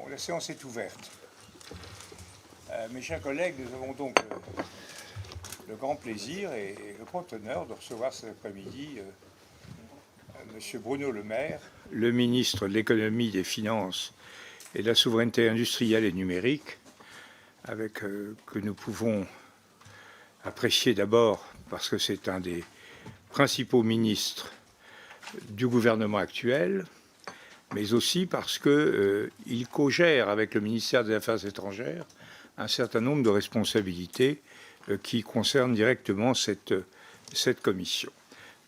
Bon, la séance est ouverte. Mes chers collègues, nous avons donc le grand plaisir et le grand honneur de recevoir cet après-midi M. Bruno Le Maire, le ministre de l'économie, des finances et de la souveraineté industrielle et numérique, que nous pouvons apprécier d'abord parce que c'est un des principaux ministres du gouvernement actuel, mais aussi parce qu'il co-gère avec le ministère des Affaires étrangères un certain nombre de responsabilités qui concernent directement cette commission.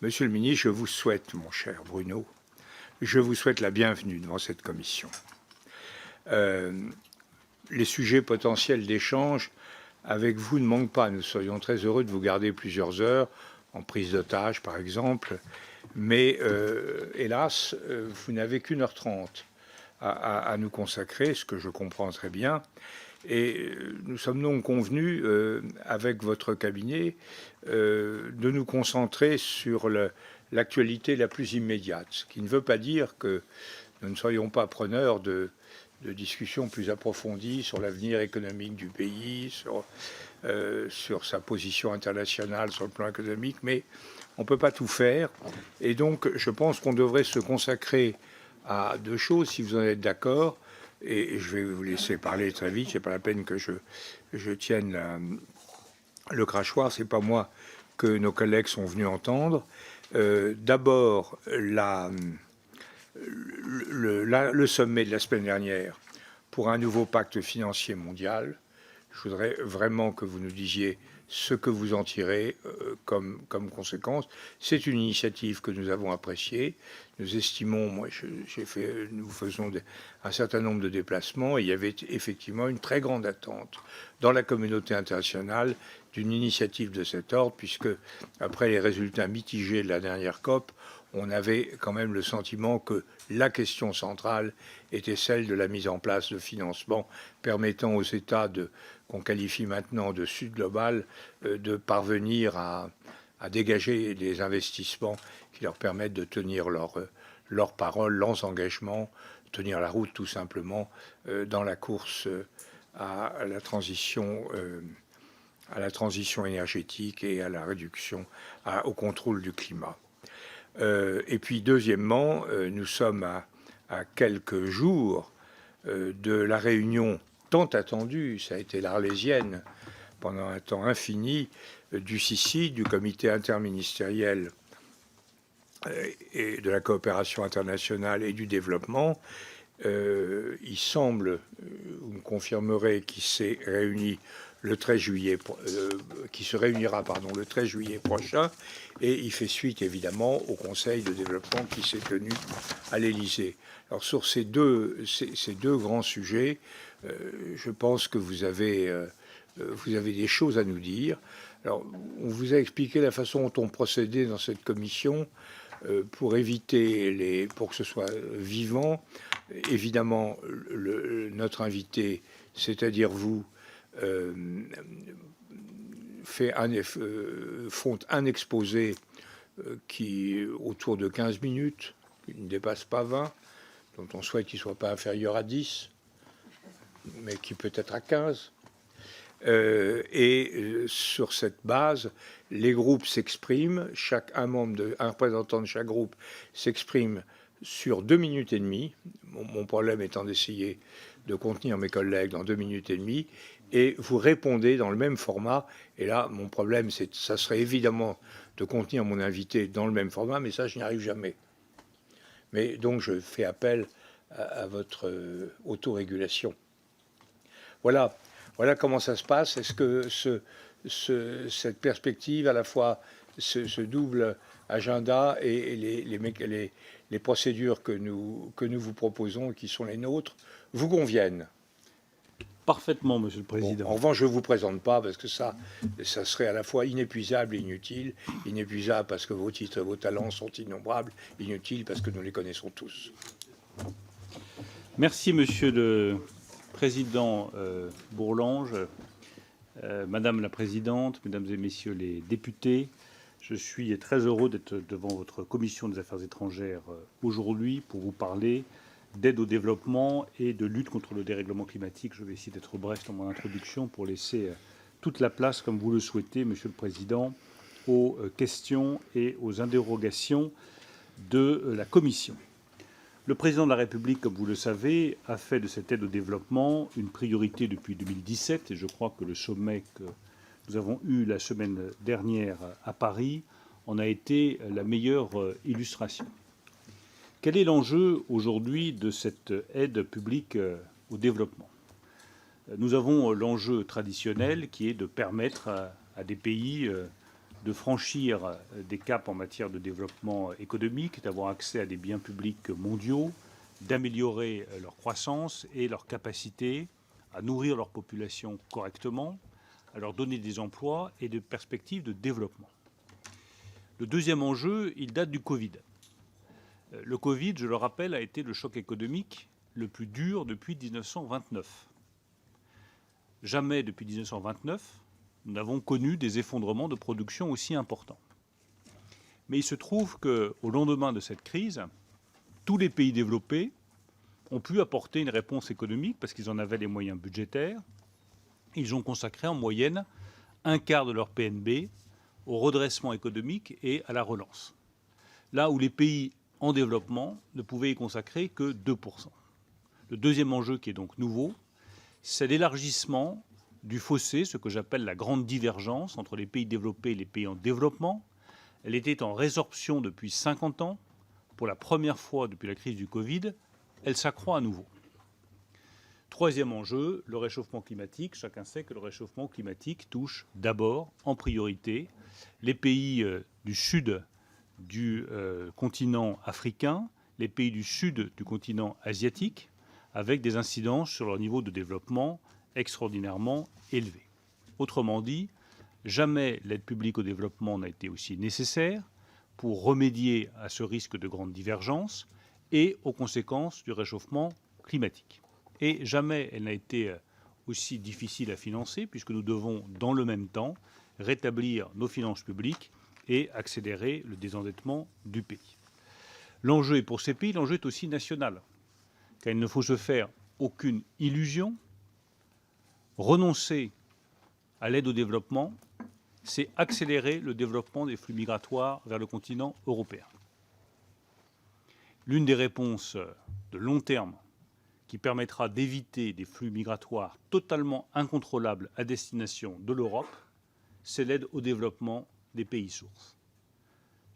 Monsieur le ministre, je vous souhaite, mon cher Bruno, je vous souhaite la bienvenue devant cette commission. Les sujets potentiels d'échange avec vous ne manquent pas. Nous serions très heureux de vous garder plusieurs heures, en prise d'otage par exemple, mais hélas, vous n'avez qu'1h30 à nous consacrer, ce que je comprends très bien. Et nous sommes donc convenus avec votre cabinet de nous concentrer sur l'actualité la plus immédiate, ce qui ne veut pas dire que nous ne serions pas preneurs de discussions plus approfondies sur l'avenir économique du pays, sur sa position internationale sur le plan économique, mais on ne peut pas tout faire. Et donc, je pense qu'on devrait se consacrer à deux choses, si vous en êtes d'accord. Et je vais vous laisser parler très vite. C'est pas la peine que je tienne le crachoir. C'est pas moi que nos collègues sont venus entendre. D'abord, le sommet de la semaine dernière pour un nouveau pacte financier mondial. Je voudrais vraiment que vous nous disiez ce que vous en tirez comme conséquence. C'est une initiative que nous avons appréciée. Nous estimons, nous faisons un certain nombre de déplacements et il y avait effectivement une très grande attente dans la communauté internationale d'une initiative de cet ordre, puisque après les résultats mitigés de la dernière COP, on avait quand même le sentiment que la question centrale était celle de la mise en place de financements permettant aux États qu'on qualifie maintenant de Sud global, de parvenir à dégager des investissements qui leur permettent de tenir leurs paroles, leurs engagements, tenir la route tout simplement dans la course à la transition énergétique et à la réduction, au contrôle du climat. Et puis deuxièmement, nous sommes à quelques jours de la réunion tant attendue, ça a été l'Arlésienne pendant un temps infini, du CICI, du comité interministériel et de la coopération internationale et du développement. Il semble, vous me confirmerez, qu'il s'est réuni le 13 juillet, qui se réunira le 13 juillet prochain, et il fait suite évidemment au Conseil de développement qui s'est tenu à l'Élysée. Alors sur ces deux grands sujets, je pense que vous avez des choses à nous dire. Alors, on vous a expliqué la façon dont on procédait dans cette commission pour éviter pour que ce soit vivant. Évidemment, notre invité, c'est-à-dire vous, font un exposé qui autour de 15 minutes, qui ne dépasse pas 20, dont on souhaite qu'il ne soit pas inférieur à 10, mais qui peut être à 15. Et sur cette base, les groupes s'expriment, un représentant de chaque groupe s'exprime sur 2 minutes et demie. Mon problème étant d'essayer de contenir mes collègues dans 2 minutes et demie, et vous répondez dans le même format. Et là, mon problème, ça serait évidemment de contenir mon invité dans le même format, mais ça, je n'y arrive jamais. Mais donc, je fais appel à votre autorégulation. Voilà comment ça se passe. Est-ce que cette perspective, à la fois ce double agenda et les procédures que nous vous proposons, qui sont les nôtres, vous conviennent? Parfaitement, Monsieur le Président. Bon, en revanche, je ne vous présente pas parce que ça serait à la fois inépuisable et inutile. Inépuisable parce que vos titres et vos talents sont innombrables. Inutile parce que nous les connaissons tous. Merci, Monsieur le Président Bourlange, Madame la Présidente, Mesdames et Messieurs les députés. Je suis très heureux d'être devant votre Commission des Affaires étrangères aujourd'hui pour vous parler d'aide au développement et de lutte contre le dérèglement climatique. Je vais essayer d'être bref dans mon introduction pour laisser toute la place, comme vous le souhaitez, Monsieur le Président, aux questions et aux interrogations de la Commission. Le Président de la République, comme vous le savez, a fait de cette aide au développement une priorité depuis 2017 et je crois que le sommet que nous avons eu la semaine dernière à Paris en a été la meilleure illustration. Quel est l'enjeu aujourd'hui de cette aide publique au développement? Nous avons l'enjeu traditionnel qui est de permettre à des pays de franchir des caps en matière de développement économique, d'avoir accès à des biens publics mondiaux, d'améliorer leur croissance et leur capacité à nourrir leur population correctement, à leur donner des emplois et des perspectives de développement. Le deuxième enjeu, il date du Covid. Le Covid, je le rappelle, a été le choc économique le plus dur depuis 1929. Jamais depuis 1929, nous n'avons connu des effondrements de production aussi importants. Mais il se trouve qu'au lendemain de cette crise, tous les pays développés ont pu apporter une réponse économique parce qu'ils en avaient les moyens budgétaires. Ils ont consacré en moyenne un quart de leur PNB au redressement économique et à la relance. Là où les pays en développement ne pouvaient y consacrer que 2%. Le deuxième enjeu qui est donc nouveau, c'est l'élargissement du fossé, ce que j'appelle la grande divergence entre les pays développés et les pays en développement. Elle était en résorption depuis 50 ans. Pour la première fois depuis la crise du Covid, elle s'accroît à nouveau. Troisième enjeu, le réchauffement climatique. Chacun sait que le réchauffement climatique touche d'abord, en priorité, les pays du sud du continent africain, les pays du sud du continent asiatique, avec des incidences sur leur niveau de développement extraordinairement élevé. Autrement dit, jamais l'aide publique au développement n'a été aussi nécessaire pour remédier à ce risque de grande divergence et aux conséquences du réchauffement climatique. Et jamais elle n'a été aussi difficile à financer, puisque nous devons, dans le même temps, rétablir nos finances publiques et accélérer le désendettement du pays. L'enjeu est pour ces pays, l'enjeu est aussi national, car il ne faut se faire aucune illusion. Renoncer à l'aide au développement, c'est accélérer le développement des flux migratoires vers le continent européen. L'une des réponses de long terme qui permettra d'éviter des flux migratoires totalement incontrôlables à destination de l'Europe, c'est l'aide au développement des pays sources.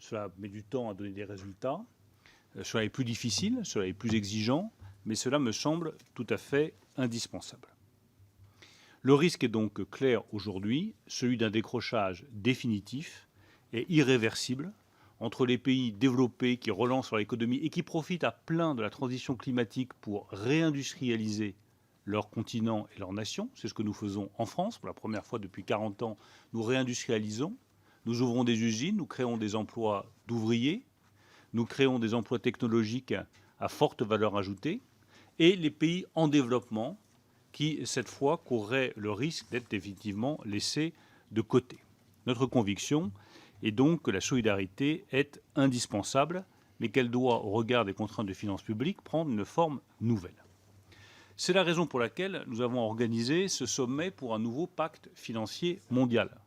Cela met du temps à donner des résultats, cela est plus difficile, cela est plus exigeant, mais cela me semble tout à fait indispensable. Le risque est donc clair aujourd'hui, celui d'un décrochage définitif et irréversible entre les pays développés qui relancent leur économie et qui profitent à plein de la transition climatique pour réindustrialiser leur continent et leur nation. C'est ce que nous faisons en France. Pour la première fois depuis 40 ans, nous réindustrialisons, nous ouvrons des usines, nous créons des emplois d'ouvriers, nous créons des emplois technologiques à forte valeur ajoutée, et les pays en développement qui, cette fois, courraient le risque d'être définitivement laissés de côté. Notre conviction est donc que la solidarité est indispensable, mais qu'elle doit, au regard des contraintes de finances publiques, prendre une forme nouvelle. C'est la raison pour laquelle nous avons organisé ce sommet pour un nouveau pacte financier mondial.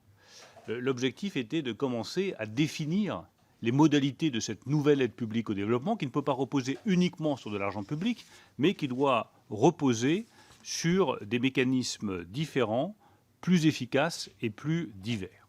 L'objectif était de commencer à définir les modalités de cette nouvelle aide publique au développement qui ne peut pas reposer uniquement sur de l'argent public, mais qui doit reposer sur des mécanismes différents, plus efficaces et plus divers.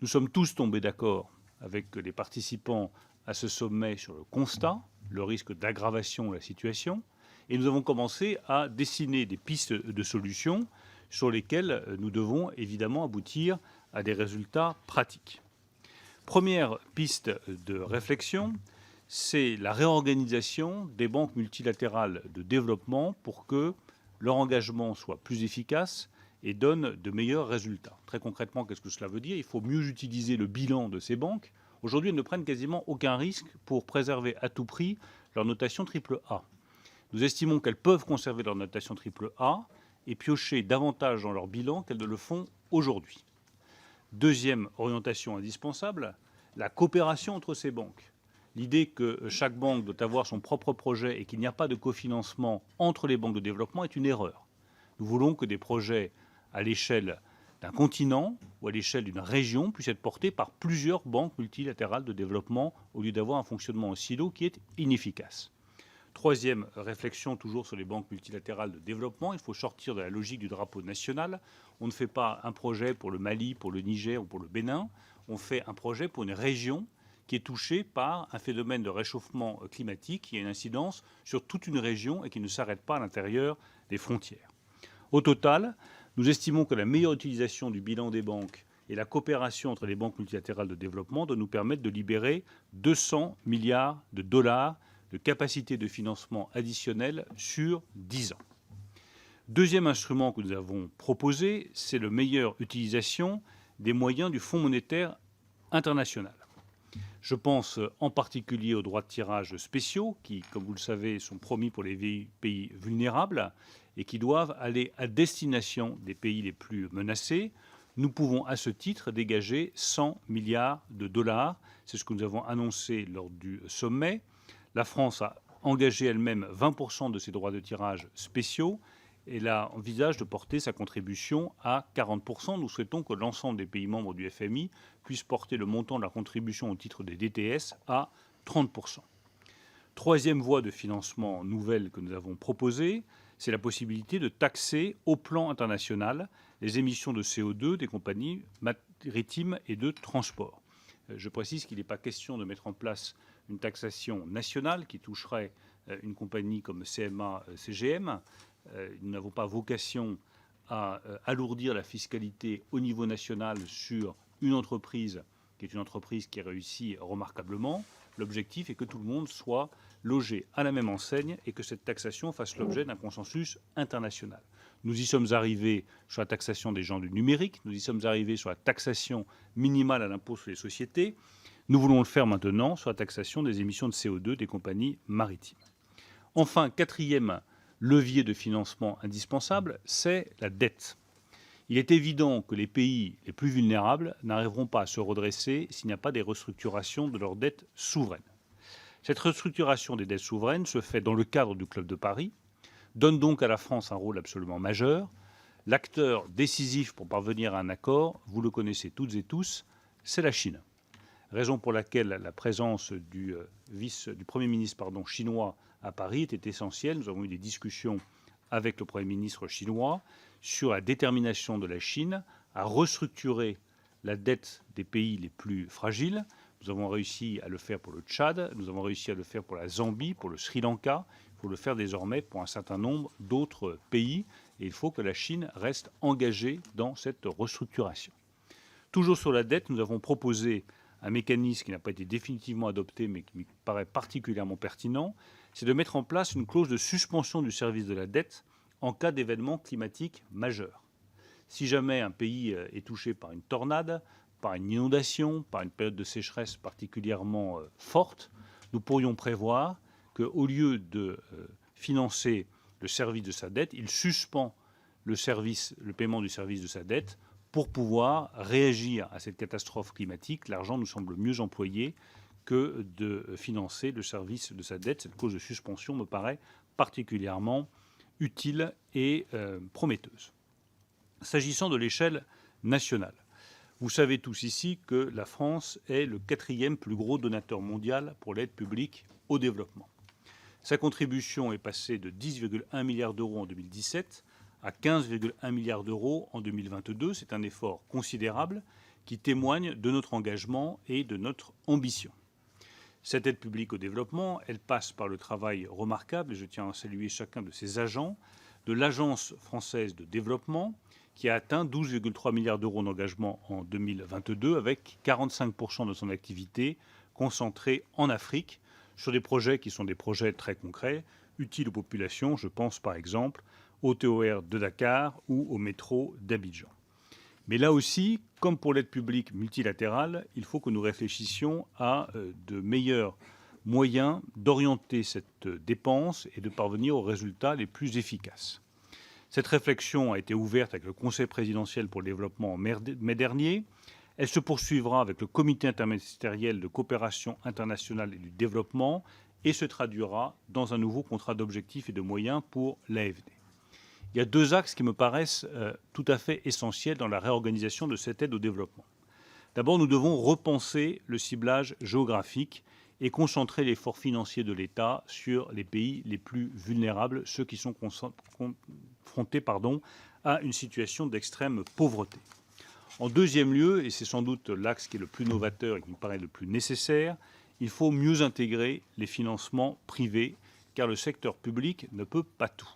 Nous sommes tous tombés d'accord avec les participants à ce sommet sur le constat, le risque d'aggravation de la situation, et nous avons commencé à dessiner des pistes de solutions sur lesquelles nous devons évidemment aboutir à des résultats pratiques. Première piste de réflexion, c'est la réorganisation des banques multilatérales de développement pour que leur engagement soit plus efficace et donne de meilleurs résultats. Très concrètement, qu'est-ce que cela veut dire? Il faut mieux utiliser le bilan de ces banques. Aujourd'hui, elles ne prennent quasiment aucun risque pour préserver à tout prix leur notation AAA. Nous estimons qu'elles peuvent conserver leur notation AAA et piocher davantage dans leur bilan qu'elles ne le font aujourd'hui. Deuxième orientation indispensable, la coopération entre ces banques. L'idée que chaque banque doit avoir son propre projet et qu'il n'y a pas de cofinancement entre les banques de développement est une erreur. Nous voulons que des projets à l'échelle d'un continent ou à l'échelle d'une région puissent être portés par plusieurs banques multilatérales de développement au lieu d'avoir un fonctionnement en silo qui est inefficace. Troisième réflexion, toujours sur les banques multilatérales de développement, il faut sortir de la logique du drapeau national. On ne fait pas un projet pour le Mali, pour le Niger ou pour le Bénin. On fait un projet pour une région qui est touchée par un phénomène de réchauffement climatique qui a une incidence sur toute une région et qui ne s'arrête pas à l'intérieur des frontières. Au total, nous estimons que la meilleure utilisation du bilan des banques et la coopération entre les banques multilatérales de développement doit nous permettre de libérer 200 milliards de dollars de capacité de financement additionnelle sur 10 ans. Deuxième instrument que nous avons proposé, c'est la meilleure utilisation des moyens du Fonds monétaire international. Je pense en particulier aux droits de tirage spéciaux qui, comme vous le savez, sont promis pour les pays vulnérables et qui doivent aller à destination des pays les plus menacés. Nous pouvons à ce titre dégager 100 milliards de dollars. C'est ce que nous avons annoncé lors du sommet. La France a engagé elle-même 20% de ses droits de tirage spéciaux et là envisage de porter sa contribution à 40%. Nous souhaitons que l'ensemble des pays membres du FMI puissent porter le montant de la contribution au titre des DTS à 30%. Troisième voie de financement nouvelle que nous avons proposée, c'est la possibilité de taxer au plan international les émissions de CO2 des compagnies maritimes et de transport. Je précise qu'il n'est pas question de mettre en place une taxation nationale qui toucherait une compagnie comme CMA-CGM. Nous n'avons pas vocation à alourdir la fiscalité au niveau national sur une entreprise qui est une entreprise qui réussit remarquablement. L'objectif est que tout le monde soit logé à la même enseigne et que cette taxation fasse l'objet d'un consensus international. Nous y sommes arrivés sur la taxation des gens du numérique, nous y sommes arrivés sur la taxation minimale à l'impôt sur les sociétés. Nous voulons le faire maintenant sur la taxation des émissions de CO2 des compagnies maritimes. Enfin, quatrième levier de financement indispensable, c'est la dette. Il est évident que les pays les plus vulnérables n'arriveront pas à se redresser s'il n'y a pas des restructurations de leurs dettes souveraines. Cette restructuration des dettes souveraines se fait dans le cadre du Club de Paris, donne donc à la France un rôle absolument majeur. L'acteur décisif pour parvenir à un accord, vous le connaissez toutes et tous, c'est la Chine. Raison pour laquelle la présence du Premier ministre chinois à Paris était essentielle. Nous avons eu des discussions avec le Premier ministre chinois sur la détermination de la Chine à restructurer la dette des pays les plus fragiles. Nous avons réussi à le faire pour le Tchad, nous avons réussi à le faire pour la Zambie, pour le Sri Lanka. Il faut le faire désormais pour un certain nombre d'autres pays. Et il faut que la Chine reste engagée dans cette restructuration. Toujours sur la dette, nous avons proposé un mécanisme qui n'a pas été définitivement adopté, mais qui me paraît particulièrement pertinent, c'est de mettre en place une clause de suspension du service de la dette en cas d'événement climatique majeur. Si jamais un pays est touché par une tornade, par une inondation, par une période de sécheresse particulièrement forte, nous pourrions prévoir qu'au lieu de financer le service de sa dette, il suspend le paiement du service de sa dette pour pouvoir réagir à cette catastrophe climatique. L'argent nous semble mieux employé que de financer le service de sa dette. Cette clause de suspension me paraît particulièrement utile et prometteuse. S'agissant de l'échelle nationale, vous savez tous ici que la France est le 4e plus gros donateur mondial pour l'aide publique au développement. Sa contribution est passée de 10,1 milliards d'euros en 2017 à 15,1 milliards d'euros en 2022. C'est un effort considérable qui témoigne de notre engagement et de notre ambition. Cette aide publique au développement, elle passe par le travail remarquable, et je tiens à saluer chacun de ses agents, de l'Agence française de développement, qui a atteint 12,3 milliards d'euros d'engagement en 2022, avec 45% de son activité concentrée en Afrique, sur des projets qui sont des projets très concrets, utiles aux populations. Je pense par exemple au TOR de Dakar ou au métro d'Abidjan. Mais là aussi, comme pour l'aide publique multilatérale, il faut que nous réfléchissions à de meilleurs moyens d'orienter cette dépense et de parvenir aux résultats les plus efficaces. Cette réflexion a été ouverte avec le Conseil présidentiel pour le développement en mai dernier. Elle se poursuivra avec le comité interministériel de coopération internationale et du développement et se traduira dans un nouveau contrat d'objectifs et de moyens pour l'AFD. Il y a deux axes qui me paraissent tout à fait essentiels dans la réorganisation de cette aide au développement. D'abord, nous devons repenser le ciblage géographique et concentrer l'effort financier de l'État sur les pays les plus vulnérables, ceux qui sont confrontés à une situation d'extrême pauvreté. En deuxième lieu, et c'est sans doute l'axe qui est le plus novateur et qui me paraît le plus nécessaire, il faut mieux intégrer les financements privés, car le secteur public ne peut pas tout.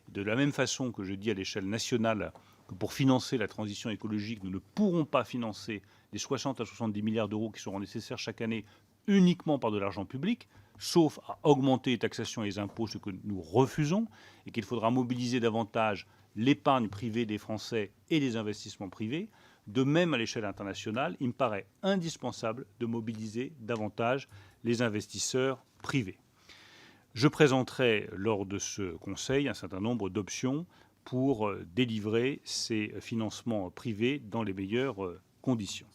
De la même façon que je dis à l'échelle nationale que pour financer la transition écologique, nous ne pourrons pas financer les 60 à 70 milliards d'euros qui seront nécessaires chaque année uniquement par de l'argent public, sauf à augmenter les taxations et les impôts, ce que nous refusons, et qu'il faudra mobiliser davantage l'épargne privée des Français et les investissements privés. De même, à l'échelle internationale, il me paraît indispensable de mobiliser davantage les investisseurs privés. Je présenterai lors de ce Conseil un certain nombre d'options pour délivrer ces financements privés dans les meilleures conditions.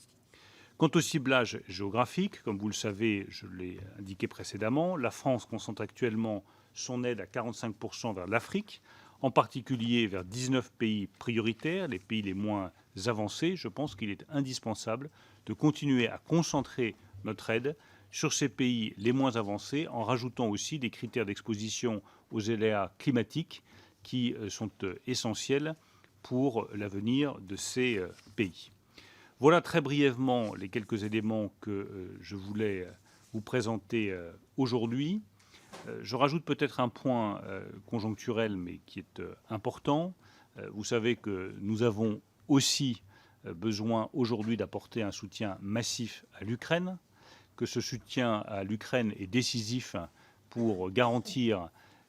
Quant au ciblage géographique, comme vous le savez, je l'ai indiqué précédemment, la France concentre actuellement son aide à 45% vers l'Afrique, en particulier vers 19 pays prioritaires, les pays les moins avancés. Je pense qu'il est indispensable de continuer à concentrer notre aide sur ces pays les moins avancés, en rajoutant aussi des critères d'exposition aux aléas climatiques qui sont essentiels pour l'avenir de ces pays. Voilà très brièvement les quelques éléments que je voulais vous présenter aujourd'hui. Je rajoute peut-être un point conjoncturel, mais qui est important. Vous savez que nous avons aussi besoin aujourd'hui d'apporter un soutien massif à l'Ukraine, que ce soutien à l'Ukraine est décisif pour garantir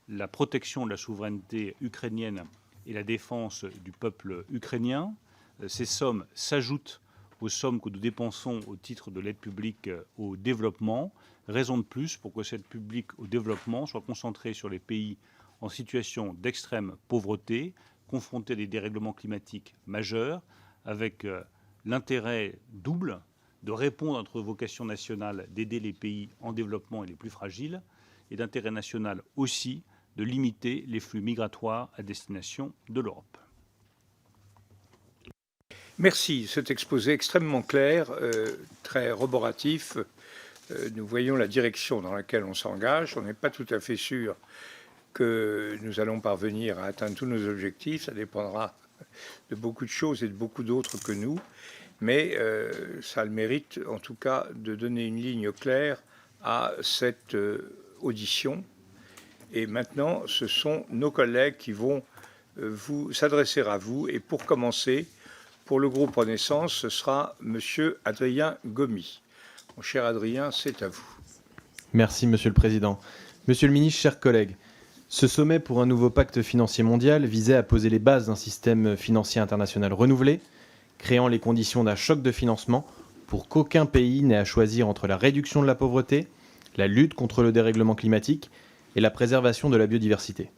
la protection de la souveraineté ukrainienne et la défense du peuple ukrainien. Ces sommes s'ajoutent aux sommes que nous dépensons au titre de l'aide publique au développement. Raison de plus pour que cette publique au développement soit concentrée sur les pays en situation d'extrême pauvreté, confrontés à des dérèglements climatiques majeurs, avec l'intérêt double de répondre à notre vocation nationale d'aider les pays en développement et les plus fragiles, et d'intérêt national aussi de limiter les flux migratoires à destination de l'Europe. Merci. Cet exposé extrêmement clair, très roboratif. Nous voyons la direction dans laquelle on s'engage. On n'est pas tout à fait sûr que nous allons parvenir à atteindre tous nos objectifs. Ça dépendra de beaucoup de choses et de beaucoup d'autres que nous. Mais ça a le mérite, en tout cas, de donner une ligne claire à cette audition. Et maintenant, ce sont nos collègues qui vont s'adresser à vous. Et pour commencer, pour le groupe Renaissance, ce sera M. Adrien Gomi. Mon cher Adrien, c'est à vous. Merci, Monsieur le Président. Monsieur le Ministre, chers collègues, ce sommet pour un nouveau pacte financier mondial visait à poser les bases d'un système financier international renouvelé, créant les conditions d'un choc de financement pour qu'aucun pays n'ait à choisir entre la réduction de la pauvreté, la lutte contre le dérèglement climatique et la préservation de la biodiversité.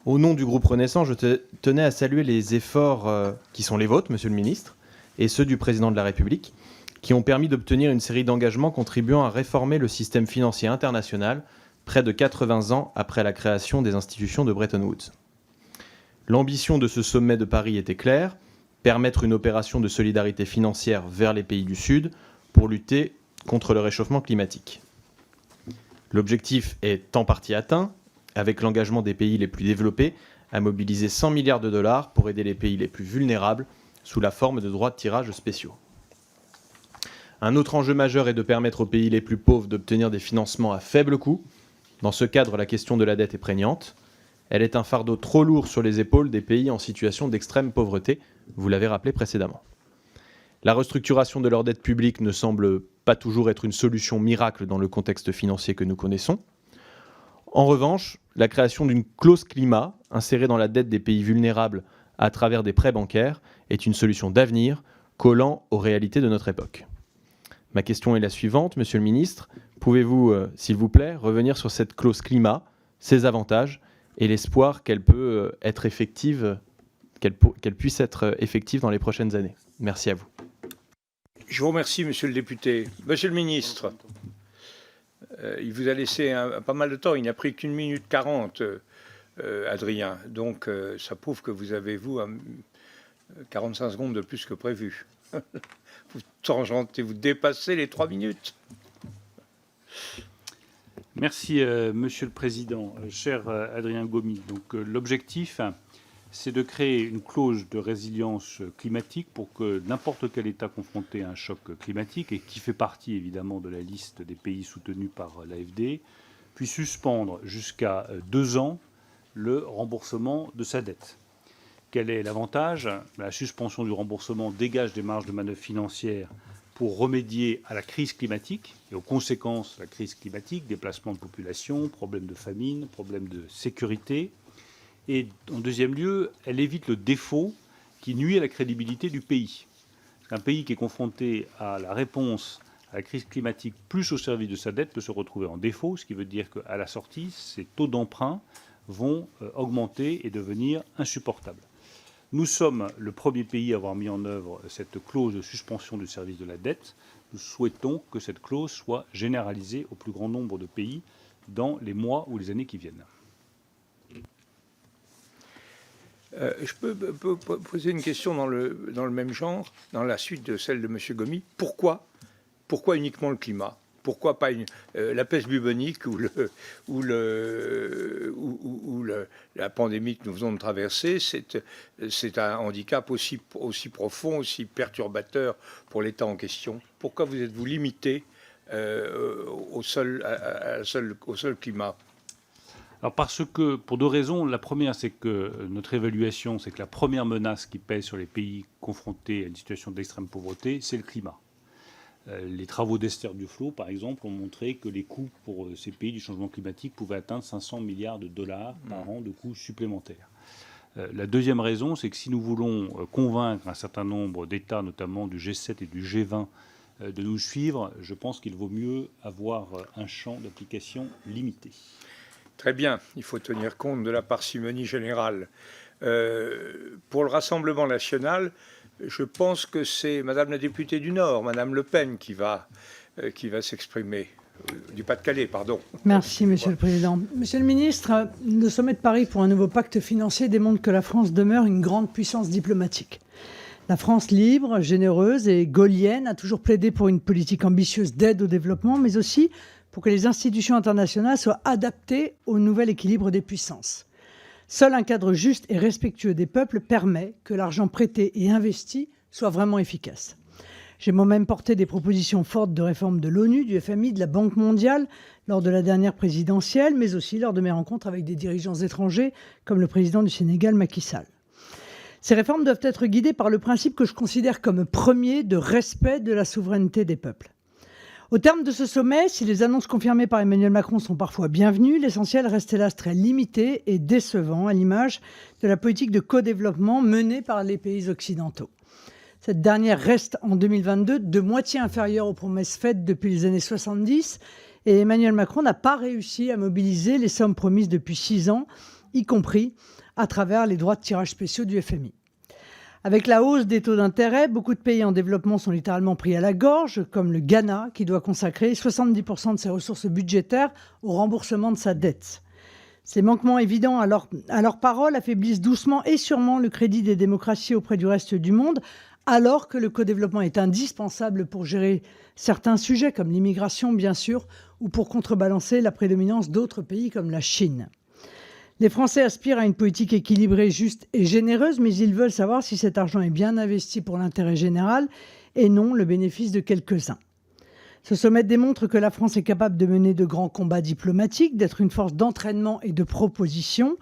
Au nom du groupe Renaissance, je tenais à saluer les efforts qui sont les vôtres, Monsieur le Ministre, et ceux du Président de la République, qui ont permis d'obtenir une série d'engagements contribuant à réformer le système financier international près de 80 ans après la création des institutions de Bretton Woods. L'ambition de ce sommet de Paris était claire, permettre une opération de solidarité financière vers les pays du Sud pour lutter contre le réchauffement climatique. L'objectif est en partie atteint, avec l'engagement des pays les plus développés à mobiliser 100 milliards de dollars pour aider les pays les plus vulnérables sous la forme de droits de tirage spéciaux. Un autre enjeu majeur est de permettre aux pays les plus pauvres d'obtenir des financements à faible coût. Dans ce cadre, la question de la dette est prégnante. Elle est un fardeau trop lourd sur les épaules des pays en situation d'extrême pauvreté, vous l'avez rappelé précédemment. La restructuration de leur dette publique ne semble pas toujours être une solution miracle dans le contexte financier que nous connaissons. En revanche, la création d'une clause climat insérée dans la dette des pays vulnérables à travers des prêts bancaires est une solution d'avenir collant aux réalités de notre époque. Ma question est la suivante, Monsieur le Ministre. Pouvez-vous, s'il vous plaît, revenir sur cette clause climat, ses avantages et l'espoir qu'elle peut être effective, qu'elle puisse être effective dans les prochaines années? Merci à vous. Je vous remercie, monsieur le député. Monsieur le ministre, il vous a laissé pas mal de temps. Il n'a pris qu'1 minute 40, Adrien. Donc, ça prouve que vous avez, 45 secondes de plus que prévu. Vous dépassez les 3 minutes. Merci, Monsieur le Président. Cher Adrien Gomi, donc l'objectif, c'est de créer une clause de résilience climatique pour que n'importe quel État confronté à un choc climatique, et qui fait partie évidemment de la liste des pays soutenus par l'AFD, puisse suspendre jusqu'à 2 ans le remboursement de sa dette. Quel est l'avantage? La suspension du remboursement dégage des marges de manœuvre financières pour remédier à la crise climatique et aux conséquences de la crise climatique, déplacement de population, problèmes de famine, problèmes de sécurité. Et en deuxième lieu, elle évite le défaut qui nuit à la crédibilité du pays. Un pays qui est confronté à la réponse à la crise climatique plus au service de sa dette peut se retrouver en défaut, ce qui veut dire qu'à la sortie, ses taux d'emprunt vont augmenter et devenir insupportables. Nous sommes le premier pays à avoir mis en œuvre cette clause de suspension du service de la dette. Nous souhaitons que cette clause soit généralisée au plus grand nombre de pays dans les mois ou les années qui viennent. Je peux poser une question dans le même genre, dans la suite de celle de M. Gomi. Pourquoi uniquement le climat? Pourquoi pas la peste bubonique ou la pandémie que nous venons de traverser? C'est un handicap aussi profond, aussi perturbateur pour l'État en question. Pourquoi vous êtes-vous limité au seul climat? Alors parce que, pour 2 raisons. La première, c'est que notre évaluation, c'est que la première menace qui pèse sur les pays confrontés à une situation d'extrême pauvreté, c'est le climat. Les travaux d'Esther Duflo, par exemple, ont montré que les coûts pour ces pays du changement climatique pouvaient atteindre 500 milliards de dollars par an de coûts supplémentaires. La deuxième raison, c'est que si nous voulons convaincre un certain nombre d'États, notamment du G7 et du G20, de nous suivre, je pense qu'il vaut mieux avoir un champ d'application limité. Très bien, il faut tenir compte de la parcimonie générale. Pour le Rassemblement national, je pense que c'est Madame la députée du Nord, Madame Le Pen, qui va s'exprimer. Du Pas-de-Calais, pardon. Merci, Monsieur le Président. Monsieur le Ministre, le sommet de Paris pour un nouveau pacte financier démontre que la France demeure une grande puissance diplomatique. La France libre, généreuse et gaullienne a toujours plaidé pour une politique ambitieuse d'aide au développement, mais aussi pour que les institutions internationales soient adaptées au nouvel équilibre des puissances. Seul un cadre juste et respectueux des peuples permet que l'argent prêté et investi soit vraiment efficace. J'ai moi-même porté des propositions fortes de réforme de l'ONU, du FMI, de la Banque mondiale lors de la dernière présidentielle, mais aussi lors de mes rencontres avec des dirigeants étrangers comme le président du Sénégal, Macky Sall. Ces réformes doivent être guidées par le principe que je considère comme premier de respect de la souveraineté des peuples. Au terme de ce sommet, si les annonces confirmées par Emmanuel Macron sont parfois bienvenues, l'essentiel reste hélas très limité et décevant à l'image de la politique de co-développement menée par les pays occidentaux. Cette dernière reste en 2022 de moitié inférieure aux promesses faites depuis les années 70 et Emmanuel Macron n'a pas réussi à mobiliser les sommes promises depuis 6 ans, y compris à travers les droits de tirage spéciaux du FMI. Avec la hausse des taux d'intérêt, beaucoup de pays en développement sont littéralement pris à la gorge, comme le Ghana, qui doit consacrer 70% de ses ressources budgétaires au remboursement de sa dette. Ces manquements évidents à leurs paroles affaiblissent doucement et sûrement le crédit des démocraties auprès du reste du monde, alors que le co-développement est indispensable pour gérer certains sujets, comme l'immigration bien sûr, ou pour contrebalancer la prédominance d'autres pays comme la Chine. Les Français aspirent à une politique équilibrée, juste et généreuse, mais ils veulent savoir si cet argent est bien investi pour l'intérêt général et non le bénéfice de quelques-uns. Ce sommet démontre que la France est capable de mener de grands combats diplomatiques, d'être une force d'entraînement et de proposition.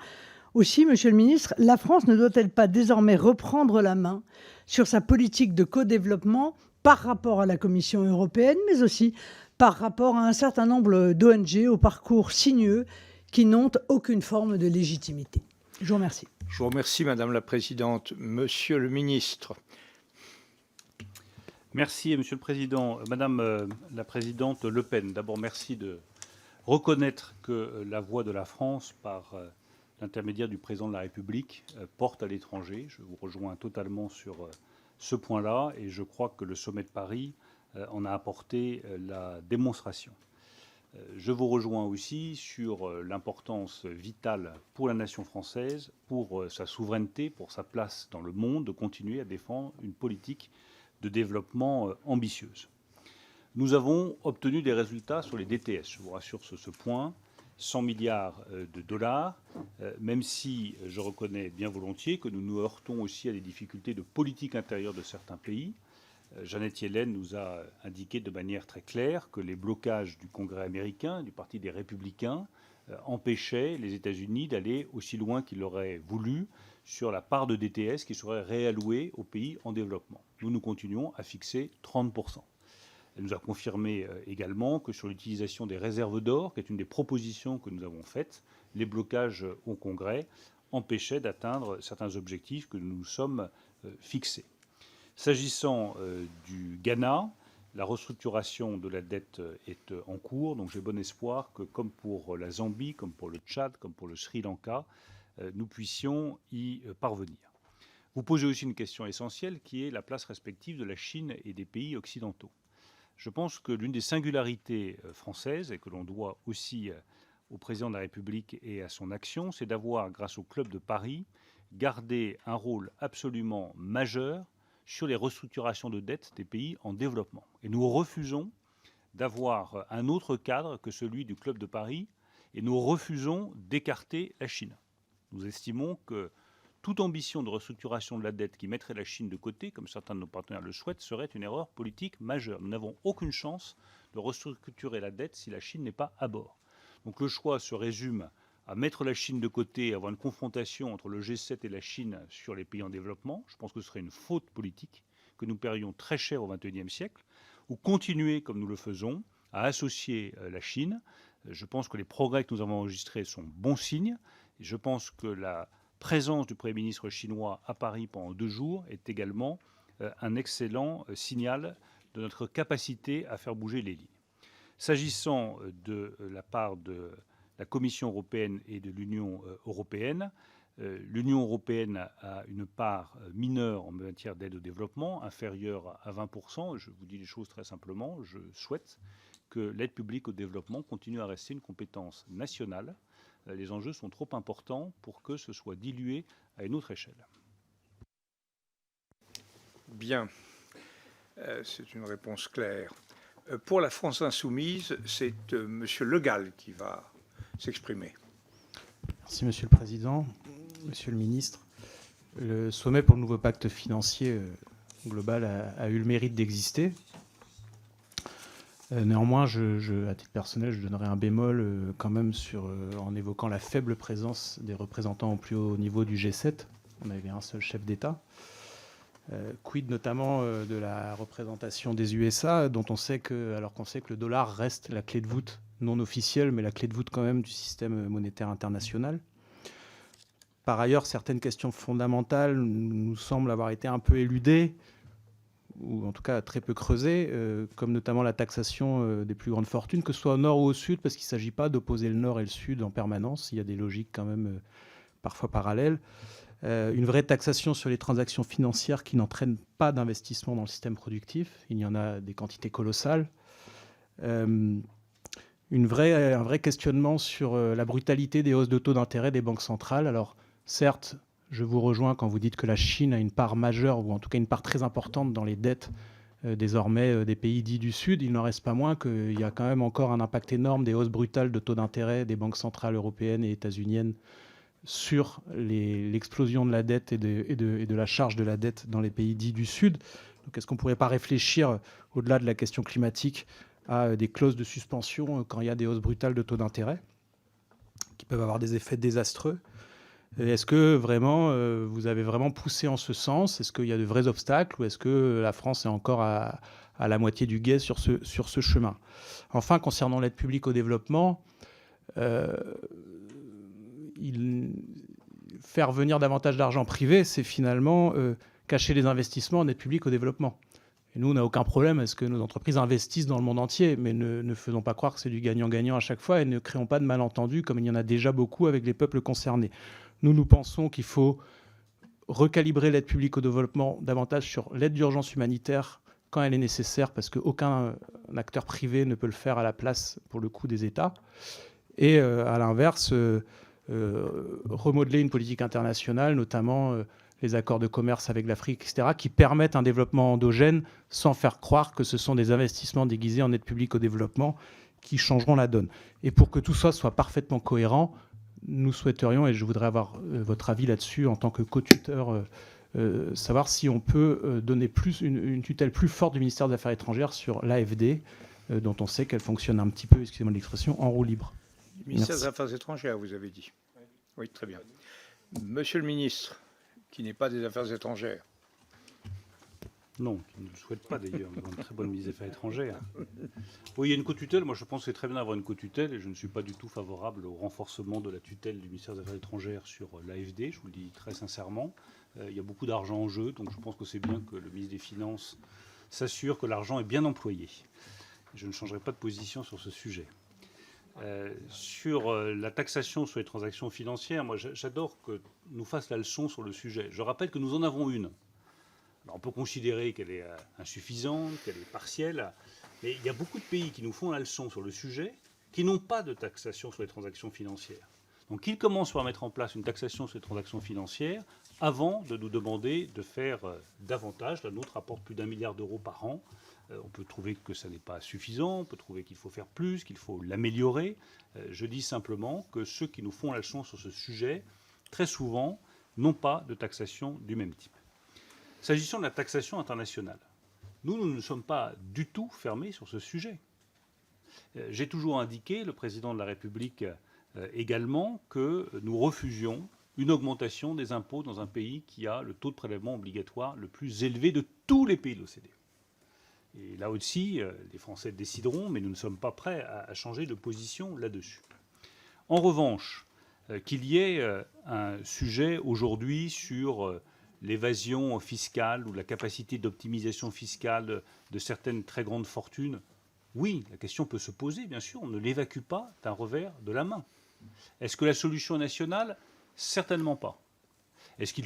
Aussi, Monsieur le Ministre, la France ne doit-elle pas désormais reprendre la main sur sa politique de co-développement par rapport à la Commission européenne, mais aussi par rapport à un certain nombre d'ONG au parcours sinueux qui n'ont aucune forme de légitimité. Je vous remercie. Je vous remercie, Madame la Présidente. Monsieur le Ministre. Merci, Monsieur le Président. Madame la Présidente Le Pen, d'abord merci de reconnaître que la voix de la France, par l'intermédiaire du Président de la République, porte à l'étranger. Je vous rejoins totalement sur ce point-là, et je crois que le sommet de Paris en a apporté la démonstration. Je vous rejoins aussi sur l'importance vitale pour la nation française, pour sa souveraineté, pour sa place dans le monde, de continuer à défendre une politique de développement ambitieuse. Nous avons obtenu des résultats sur les DTS, je vous rassure sur ce point, 100 milliards de dollars, même si je reconnais bien volontiers que nous nous heurtons aussi à des difficultés de politique intérieure de certains pays. Janet Yellen nous a indiqué de manière très claire que les blocages du Congrès américain, du Parti des Républicains, empêchaient les États-Unis d'aller aussi loin qu'ils l'auraient voulu sur la part de DTS qui serait réallouée aux pays en développement. Nous continuons à fixer 30%. Elle nous a confirmé également que sur l'utilisation des réserves d'or, qui est une des propositions que nous avons faites, les blocages au Congrès empêchaient d'atteindre certains objectifs que nous nous sommes fixés. S'agissant du Ghana, la restructuration de la dette est en cours, donc j'ai bon espoir que, comme pour la Zambie, comme pour le Tchad, comme pour le Sri Lanka, nous puissions y parvenir. Vous posez aussi une question essentielle qui est la place respective de la Chine et des pays occidentaux. Je pense que l'une des singularités françaises, et que l'on doit aussi au président de la République et à son action, c'est d'avoir, grâce au Club de Paris, gardé un rôle absolument majeur sur les restructurations de dettes des pays en développement. Et nous refusons d'avoir un autre cadre que celui du Club de Paris, et nous refusons d'écarter la Chine. Nous estimons que toute ambition de restructuration de la dette qui mettrait la Chine de côté, comme certains de nos partenaires le souhaitent, serait une erreur politique majeure. Nous n'avons aucune chance de restructurer la dette si la Chine n'est pas à bord. Donc le choix se résume à mettre la Chine de côté, à avoir une confrontation entre le G7 et la Chine sur les pays en développement. Je pense que ce serait une faute politique que nous paierions très cher au XXIe siècle, ou continuer comme nous le faisons à associer la Chine. Je pense que les progrès que nous avons enregistrés sont bons signes. Et je pense que la présence du Premier ministre chinois à Paris pendant 2 jours est également un excellent signal de notre capacité à faire bouger les lignes. S'agissant de la part de la Commission européenne et de l'Union européenne, l'Union européenne a une part mineure en matière d'aide au développement, inférieure à 20%. Je vous dis les choses très simplement. Je souhaite que l'aide publique au développement continue à rester une compétence nationale. Les enjeux sont trop importants pour que ce soit dilué à une autre échelle. Bien. C'est une réponse claire. Pour la France insoumise, c'est M. Le Gall qui va s'exprimer. Merci Monsieur le Président. Monsieur le Ministre, le sommet pour le nouveau pacte financier global a eu le mérite d'exister. Néanmoins, à titre personnel, je donnerai un bémol quand même en évoquant la faible présence des représentants au plus haut niveau du G7. On avait un seul chef d'État. Quid notamment de la représentation des USA, alors qu'on sait que le dollar reste la clé de voûte non officielle, mais la clé de voûte quand même du système monétaire international. Par ailleurs, certaines questions fondamentales nous semblent avoir été un peu éludées, ou en tout cas très peu creusées, comme notamment la taxation des plus grandes fortunes, que ce soit au nord ou au sud, parce qu'il ne s'agit pas d'opposer le nord et le sud en permanence. Il y a des logiques quand même parfois parallèles. Une vraie taxation sur les transactions financières qui n'entraînent pas d'investissement dans le système productif. Il y en a des quantités colossales. Un vrai questionnement sur la brutalité des hausses de taux d'intérêt des banques centrales. Alors, certes, je vous rejoins quand vous dites que la Chine a une part majeure, ou en tout cas une part très importante dans les dettes désormais des pays dits du Sud. Il n'en reste pas moins qu'il y a quand même encore un impact énorme des hausses brutales de taux d'intérêt des banques centrales européennes et états-uniennes sur l'explosion de la dette et de la charge de la dette dans les pays dits du Sud. Donc, est-ce qu'on ne pourrait pas réfléchir, au-delà de la question climatique, à des clauses de suspension quand il y a des hausses brutales de taux d'intérêt qui peuvent avoir des effets désastreux? Est-ce que vraiment, vous avez vraiment poussé en ce sens? Est-ce qu'il y a de vrais obstacles, ou est-ce que la France est encore à la moitié du gué sur ce chemin? Enfin, concernant l'aide publique au développement, faire venir davantage d'argent privé, c'est finalement cacher les investissements en aide publique au développement. Et nous, on n'a aucun problème à ce que nos entreprises investissent dans le monde entier, mais ne faisons pas croire que c'est du gagnant-gagnant à chaque fois, et ne créons pas de malentendus comme il y en a déjà beaucoup avec les peuples concernés. Nous pensons qu'il faut recalibrer l'aide publique au développement davantage sur l'aide d'urgence humanitaire quand elle est nécessaire, parce qu'aucun acteur privé ne peut le faire à la place, pour le coup, des États. Et à l'inverse, remodeler une politique internationale, notamment les accords de commerce avec l'Afrique, etc., qui permettent un développement endogène sans faire croire que ce sont des investissements déguisés en aide publique au développement qui changeront la donne. Et pour que tout ça soit parfaitement cohérent, nous souhaiterions, et je voudrais avoir votre avis là-dessus en tant que co-tuteur, savoir si on peut donner une tutelle plus forte du ministère des Affaires étrangères sur l'AFD, dont on sait qu'elle fonctionne un petit peu, excusez-moi l'expression, en roue libre. Ministère des Affaires étrangères, vous avez dit. Oui, très bien. Monsieur le ministre, qui n'est pas des Affaires étrangères. Non, qui ne le souhaite pas d'ailleurs. Nous avons une très bonne ministre des Affaires étrangères. Oui, il y a une co-tutelle. Moi, je pense que c'est très bien d'avoir une co-tutelle et je ne suis pas du tout favorable au renforcement de la tutelle du ministère des Affaires étrangères sur l'AFD. Je vous le dis très sincèrement. Il y a beaucoup d'argent en jeu, donc je pense que c'est bien que le ministre des Finances s'assure que l'argent est bien employé. Je ne changerai pas de position sur ce sujet. Sur la taxation sur les transactions financières, moi j'adore que nous fasse la leçon sur le sujet. Je rappelle que nous en avons une. Alors, on peut considérer qu'elle est insuffisante, qu'elle est partielle, mais il y a beaucoup de pays qui nous font la leçon sur le sujet, qui n'ont pas de taxation sur les transactions financières. Donc ils commencent par mettre en place une taxation sur les transactions financières avant de nous demander de faire davantage. La nôtre rapporte plus d'1 milliard d'euros par an. On peut trouver que ça n'est pas suffisant, on peut trouver qu'il faut faire plus, qu'il faut l'améliorer. Je dis simplement que ceux qui nous font la leçon sur ce sujet, très souvent, n'ont pas de taxation du même type. S'agissant de la taxation internationale, nous ne sommes pas du tout fermés sur ce sujet. J'ai toujours indiqué, le président de la République également, que nous refusions une augmentation des impôts dans un pays qui a le taux de prélèvement obligatoire le plus élevé de tous les pays de l'OCDE. Et là aussi, les Français décideront, mais nous ne sommes pas prêts à changer de position là-dessus. En revanche, qu'il y ait un sujet aujourd'hui sur l'évasion fiscale ou la capacité d'optimisation fiscale de certaines très grandes fortunes, oui, la question peut se poser, bien sûr, on ne l'évacue pas d'un revers de la main. Est-ce que la solution est nationale ? Certainement pas. Est-ce qu'il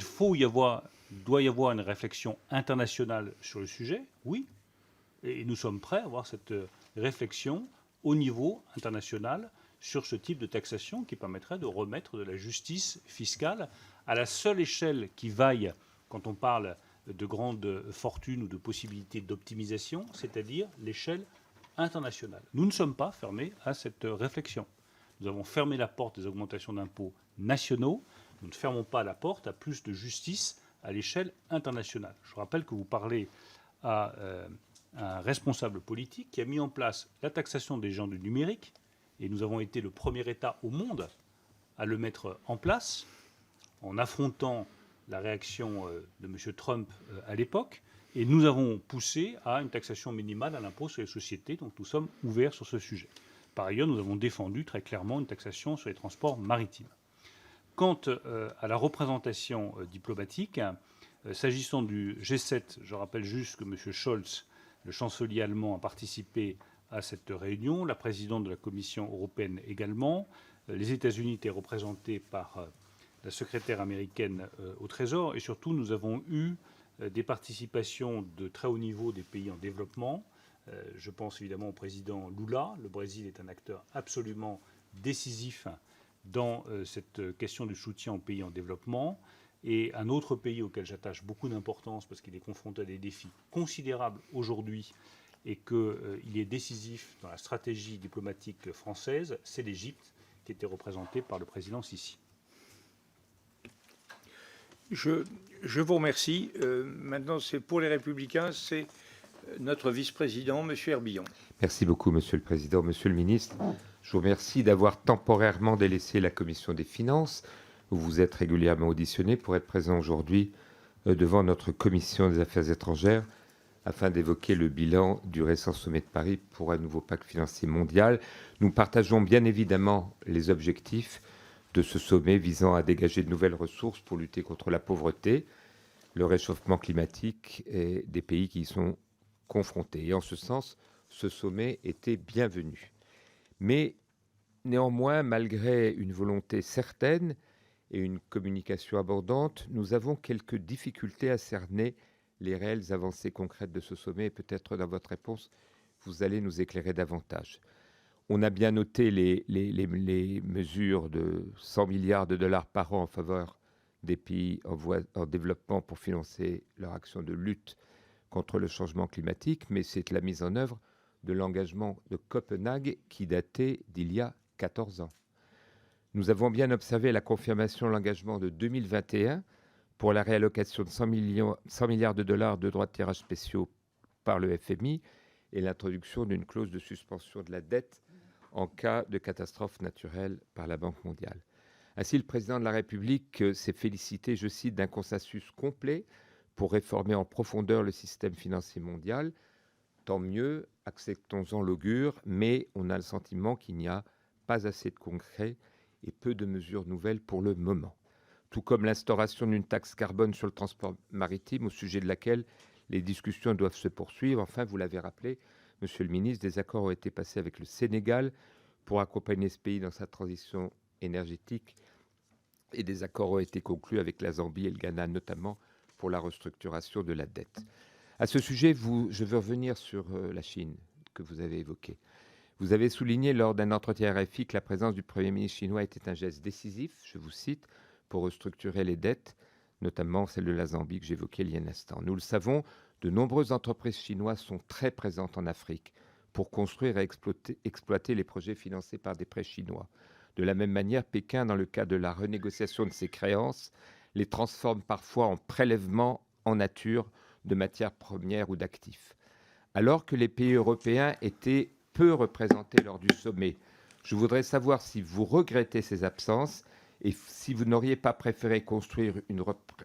doit y avoir une réflexion internationale sur le sujet ? Oui. Et nous sommes prêts à avoir cette réflexion au niveau international sur ce type de taxation qui permettrait de remettre de la justice fiscale à la seule échelle qui vaille quand on parle de grandes fortunes ou de possibilités d'optimisation, c'est-à-dire l'échelle internationale. Nous ne sommes pas fermés à cette réflexion. Nous avons fermé la porte des augmentations d'impôts nationaux. Nous ne fermons pas la porte à plus de justice à l'échelle internationale. Je rappelle que vous parlez à un responsable politique qui a mis en place la taxation des géants du numérique, et nous avons été le premier État au monde à le mettre en place, en affrontant la réaction de M. Trump à l'époque, et nous avons poussé à une taxation minimale à l'impôt sur les sociétés, donc nous sommes ouverts sur ce sujet. Par ailleurs, nous avons défendu très clairement une taxation sur les transports maritimes. Quant à la représentation diplomatique, s'agissant du G7, je rappelle juste que M. Scholz, le chancelier allemand, a participé à cette réunion, la présidente de la Commission européenne également. Les États-Unis étaient représentés par la secrétaire américaine au Trésor, et surtout nous avons eu des participations de très haut niveau des pays en développement. Je pense évidemment au président Lula. Le Brésil est un acteur absolument décisif dans cette question du soutien aux pays en développement. Et un autre pays auquel j'attache beaucoup d'importance parce qu'il est confronté à des défis considérables aujourd'hui et qu'il est décisif dans la stratégie diplomatique française, c'est l'Égypte, qui était représentée par le président Sisi. Je vous remercie. Maintenant, c'est pour les Républicains, c'est notre vice-président, M. Herbillon. Merci beaucoup, Monsieur le Président. Monsieur le Ministre, je vous remercie d'avoir temporairement délaissé la Commission des Finances, où vous êtes régulièrement auditionné, pour être présent aujourd'hui devant notre Commission des Affaires étrangères, afin d'évoquer le bilan du récent sommet de Paris pour un nouveau pacte financier mondial. Nous partageons bien évidemment les objectifs de ce sommet visant à dégager de nouvelles ressources pour lutter contre la pauvreté, le réchauffement climatique et des pays qui y sont confrontés. Et en ce sens, ce sommet était bienvenu. Mais néanmoins, malgré une volonté certaine et une communication abondante, nous avons quelques difficultés à cerner les réelles avancées concrètes de ce sommet. Et peut-être dans votre réponse, vous allez nous éclairer davantage. On a bien noté les mesures de 100 milliards de dollars par an en faveur des pays en développement pour financer leur action de lutte contre le changement climatique, mais c'est la mise en œuvre de l'engagement de Copenhague qui datait d'il y a 14 ans. Nous avons bien observé la confirmation de l'engagement de 2021 pour la réallocation de 100 milliards de dollars de droits de tirage spéciaux par le FMI et l'introduction d'une clause de suspension de la dette en cas de catastrophe naturelle par la Banque mondiale. Ainsi, le président de la République s'est félicité, je cite, d'un consensus complet pour réformer en profondeur le système financier mondial. Tant mieux, acceptons-en l'augure, mais on a le sentiment qu'il n'y a pas assez de concret et peu de mesures nouvelles pour le moment. Tout comme l'instauration d'une taxe carbone sur le transport maritime, au sujet de laquelle les discussions doivent se poursuivre. Enfin, vous l'avez rappelé, Monsieur le ministre, des accords ont été passés avec le Sénégal pour accompagner ce pays dans sa transition énergétique et des accords ont été conclus avec la Zambie et le Ghana, notamment pour la restructuration de la dette. À ce sujet, je veux revenir sur la Chine que vous avez évoquée. Vous avez souligné lors d'un entretien RFI que la présence du Premier ministre chinois était un geste décisif, je vous cite, pour restructurer les dettes, notamment celle de la Zambie que j'évoquais il y a un instant. Nous le savons, de nombreuses entreprises chinoises sont très présentes en Afrique pour construire et exploiter les projets financés par des prêts chinois. De la même manière, Pékin, dans le cas de la renégociation de ses créances, les transforme parfois en prélèvements en nature de matières premières ou d'actifs. Alors que les pays européens étaient peu représentés lors du sommet, je voudrais savoir si vous regrettez ces absences et si vous n'auriez pas préféré construire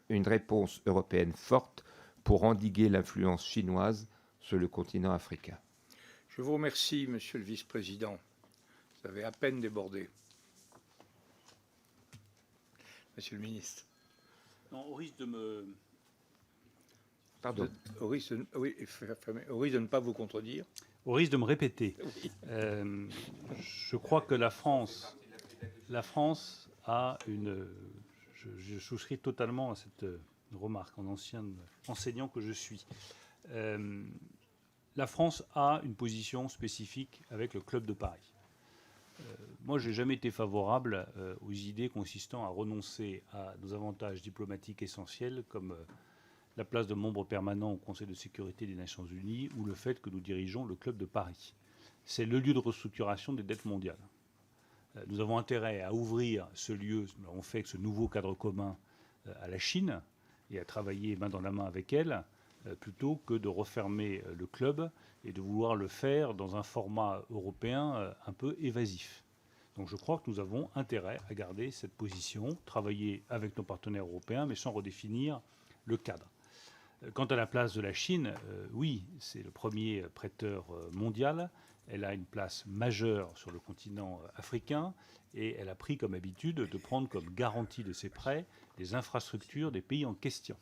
une réponse européenne forte pour endiguer l'influence chinoise sur le continent africain. Je vous remercie, Monsieur le Vice-président. Vous avez à peine débordé. Monsieur le ministre. Non, au risque de me... Pardon. Au risque de ne pas vous contredire. Au risque de me répéter, Oui. je crois que la France a une... Je souscris totalement à cette remarque en ancien enseignant que je suis. La France a une position spécifique avec le Club de Paris. Moi, je n'ai jamais été favorable aux idées consistant à renoncer à nos avantages diplomatiques essentiels comme la place de membre permanent au Conseil de sécurité des Nations Unies ou le fait que nous dirigeons le Club de Paris. C'est le lieu de restructuration des dettes mondiales. Nous avons intérêt à ouvrir ce lieu, nous l'avons fait avec ce nouveau cadre commun à la Chine et à travailler main dans la main avec elle, plutôt que de refermer le club et de vouloir le faire dans un format européen un peu évasif. Donc je crois que nous avons intérêt à garder cette position, travailler avec nos partenaires européens, mais sans redéfinir le cadre. Quant à la place de la Chine, oui, c'est le premier prêteur mondial. Elle a une place majeure sur le continent africain et elle a pris comme habitude de prendre comme garantie de ses prêts les infrastructures des pays en question,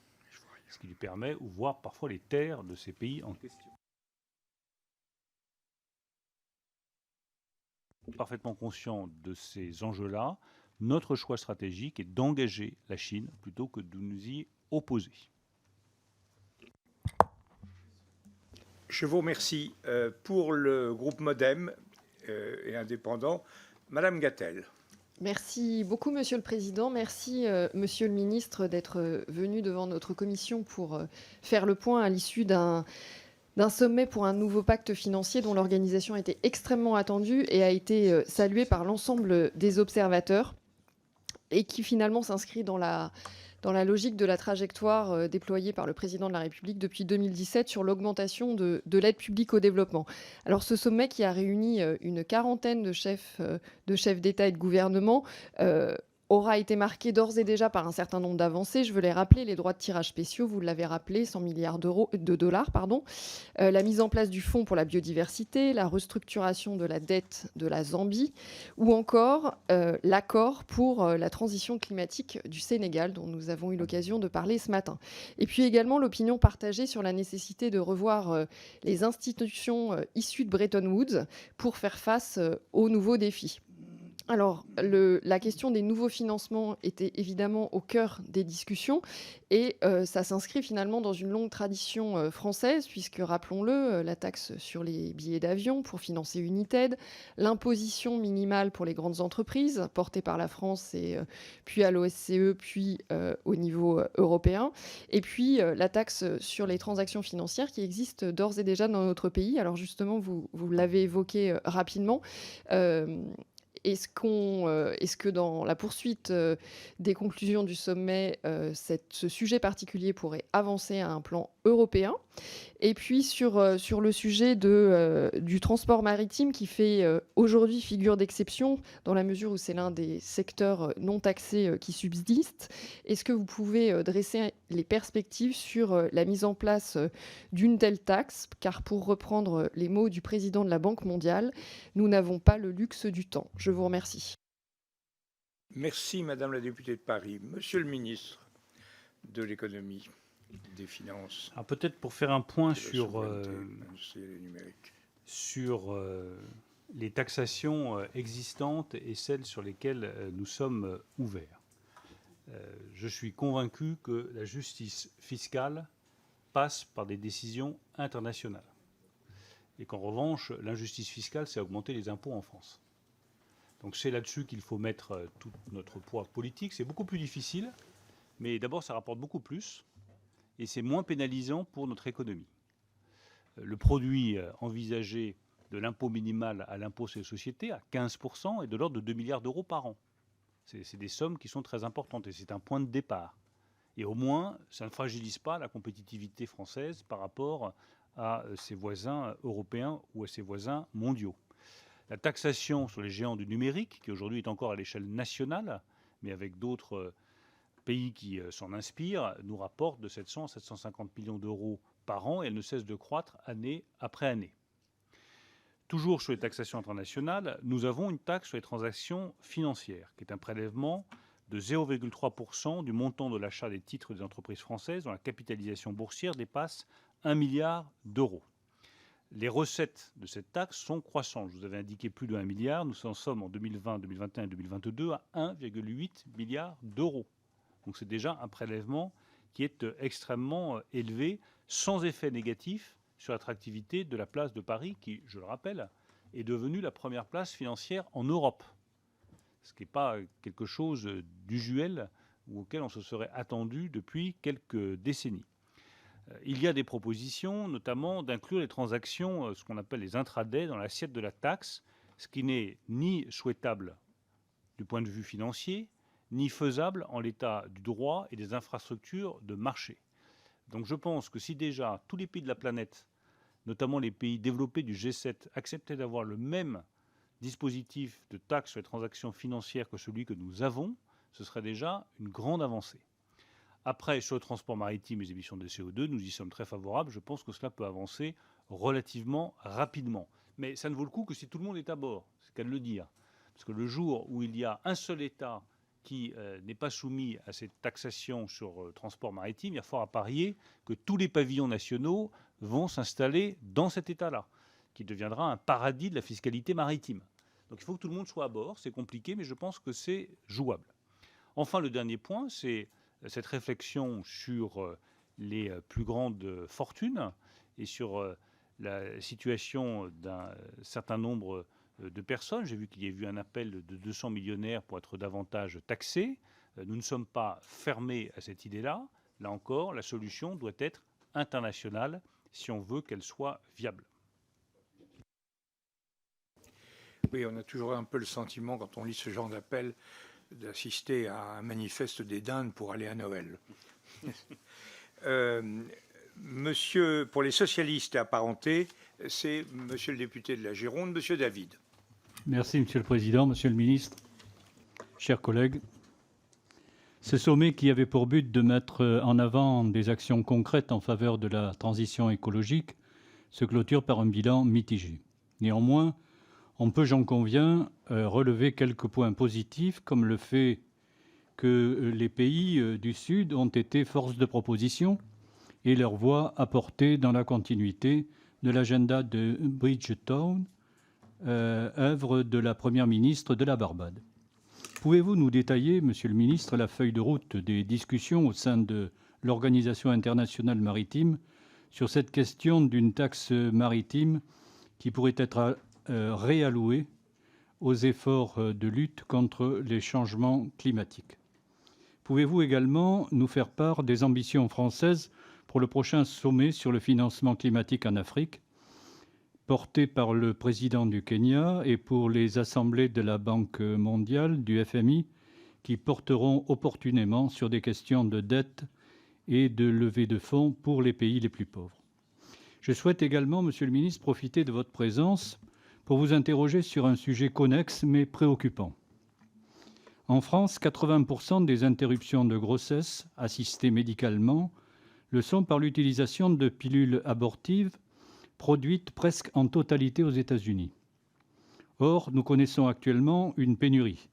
ce qui lui permet, ou voire parfois les terres de ces pays en question. Parfaitement conscient de ces enjeux-là, notre choix stratégique est d'engager la Chine plutôt que de nous y opposer. Je vous remercie. Pour le groupe Modem et indépendant, Madame Gatel. Merci beaucoup, Monsieur le Président. Merci, Monsieur le Ministre, d'être venu devant notre commission pour faire le point à l'issue d'un sommet pour un nouveau pacte financier dont l'organisation a été extrêmement attendue et a été saluée par l'ensemble des observateurs et qui finalement s'inscrit dans la logique de la trajectoire déployée par le président de la République depuis 2017 sur l'augmentation de l'aide publique au développement. Alors ce sommet qui a réuni une quarantaine de chefs d'État et de gouvernement aura été marqué d'ores et déjà par un certain nombre d'avancées. Je veux les rappeler, les droits de tirage spéciaux, vous l'avez rappelé, 100 milliards de dollars, la mise en place du fonds pour la biodiversité, la restructuration de la dette de la Zambie, ou encore l'accord pour la transition climatique du Sénégal, dont nous avons eu l'occasion de parler ce matin. Et puis également l'opinion partagée sur la nécessité de revoir les institutions issues de Bretton Woods pour faire face aux nouveaux défis. Alors, la question des nouveaux financements était évidemment au cœur des discussions et ça s'inscrit finalement dans une longue tradition française puisque, rappelons-le, la taxe sur les billets d'avion pour financer United, l'imposition minimale pour les grandes entreprises portée par la France et puis à l'OSCE, puis au niveau européen, et puis la taxe sur les transactions financières qui existe d'ores et déjà dans notre pays. Alors justement, vous l'avez évoqué rapidement. Est-ce que dans la poursuite des conclusions du sommet, ce sujet particulier pourrait avancer à un plan européen? Et puis sur le sujet du transport maritime qui fait aujourd'hui figure d'exception dans la mesure où c'est l'un des secteurs non taxés qui subsiste, est-ce que vous pouvez dresser les perspectives sur la mise en place d'une telle taxe? Car pour reprendre les mots du président de la Banque mondiale, nous n'avons pas le luxe du temps. Je vous remercie. Merci, Madame la députée de Paris. Monsieur le ministre de l'économie, des finances, Alors peut-être pour faire un point de la sur souveraineté industrielle et numérique. les taxations existantes et celles sur lesquelles nous sommes ouverts. Je suis convaincu que la justice fiscale passe par des décisions internationales. Et qu'en revanche, l'injustice fiscale, c'est augmenter les impôts en France. Donc c'est là-dessus qu'il faut mettre tout notre poids politique. C'est beaucoup plus difficile, mais d'abord, ça rapporte beaucoup plus et c'est moins pénalisant pour notre économie. Le produit envisagé de l'impôt minimal à l'impôt sur les sociétés à 15% est de l'ordre de 2 milliards d'euros par an. C'est des sommes qui sont très importantes et c'est un point de départ. Et au moins, ça ne fragilise pas la compétitivité française par rapport à ses voisins européens ou à ses voisins mondiaux. La taxation sur les géants du numérique, qui aujourd'hui est encore à l'échelle nationale, mais avec d'autres pays qui s'en inspirent, nous rapporte de 700 à 750 millions d'euros par an et elle ne cesse de croître année après année. Toujours sur les taxations internationales, nous avons une taxe sur les transactions financières, qui est un prélèvement de 0,3% du montant de l'achat des titres des entreprises françaises dont la capitalisation boursière dépasse 1 milliard d'euros. Les recettes de cette taxe sont croissantes. Je vous avais indiqué plus de 1 milliard. Nous en sommes en 2020, 2021 et 2022 à 1,8 milliard d'euros. Donc c'est déjà un prélèvement qui est extrêmement élevé, sans effet négatif sur l'attractivité de la place de Paris, qui, je le rappelle, est devenue la première place financière en Europe. Ce qui n'est pas quelque chose d'usuel ou auquel on se serait attendu depuis quelques décennies. Il y a des propositions, notamment d'inclure les transactions, ce qu'on appelle les intradays, dans l'assiette de la taxe, ce qui n'est ni souhaitable du point de vue financier, ni faisable en l'état du droit et des infrastructures de marché. Donc je pense que si déjà tous les pays de la planète, notamment les pays développés du G7, acceptaient d'avoir le même dispositif de taxe sur les transactions financières que celui que nous avons, ce serait déjà une grande avancée. Après, sur le transport maritime et les émissions de CO2, nous y sommes très favorables. Je pense que cela peut avancer relativement rapidement. Mais ça ne vaut le coup que si tout le monde est à bord, c'est le cas de le dire. Parce que le jour où il y a un seul État qui n'est pas soumis à cette taxation sur le transport maritime, il y a fort à parier que tous les pavillons nationaux vont s'installer dans cet État-là, qui deviendra un paradis de la fiscalité maritime. Donc il faut que tout le monde soit à bord. C'est compliqué, mais je pense que c'est jouable. Enfin, le dernier point, c'est cette réflexion sur les plus grandes fortunes et sur la situation d'un certain nombre de personnes. J'ai vu qu'il y a eu un appel de 200 millionnaires pour être davantage taxés. Nous ne sommes pas fermés à cette idée-là. Là encore, la solution doit être internationale si on veut qu'elle soit viable. Oui, on a toujours un peu le sentiment, quand on lit ce genre d'appel, d'assister à un manifeste des dindes pour aller à Noël. Monsieur, pour les socialistes et apparentés, c'est monsieur le député de la Gironde, monsieur David. Merci, Monsieur le Président, Monsieur le Ministre, chers collègues. Ce sommet qui avait pour but de mettre en avant des actions concrètes en faveur de la transition écologique se clôture par un bilan mitigé. Néanmoins, on peut, j'en conviens, relever quelques points positifs, comme le fait que les pays du Sud ont été force de proposition et leur voix apportée dans la continuité de l'agenda de Bridgetown, œuvre de la Première ministre de la Barbade. Pouvez-vous nous détailler, Monsieur le ministre, la feuille de route des discussions au sein de l'Organisation internationale maritime sur cette question d'une taxe maritime qui pourrait être réallouée aux efforts de lutte contre les changements climatiques? Pouvez-vous également nous faire part des ambitions françaises pour le prochain sommet sur le financement climatique en Afrique, porté par le président du Kenya, et pour les assemblées de la Banque mondiale, du FMI, qui porteront opportunément sur des questions de dette et de levée de fonds pour les pays les plus pauvres? Je souhaite également, Monsieur le ministre, profiter de votre présence pour vous interroger sur un sujet connexe mais préoccupant. En France, 80% des interruptions de grossesse assistées médicalement le sont par l'utilisation de pilules abortives produites presque en totalité aux États-Unis. Or, nous connaissons actuellement une pénurie,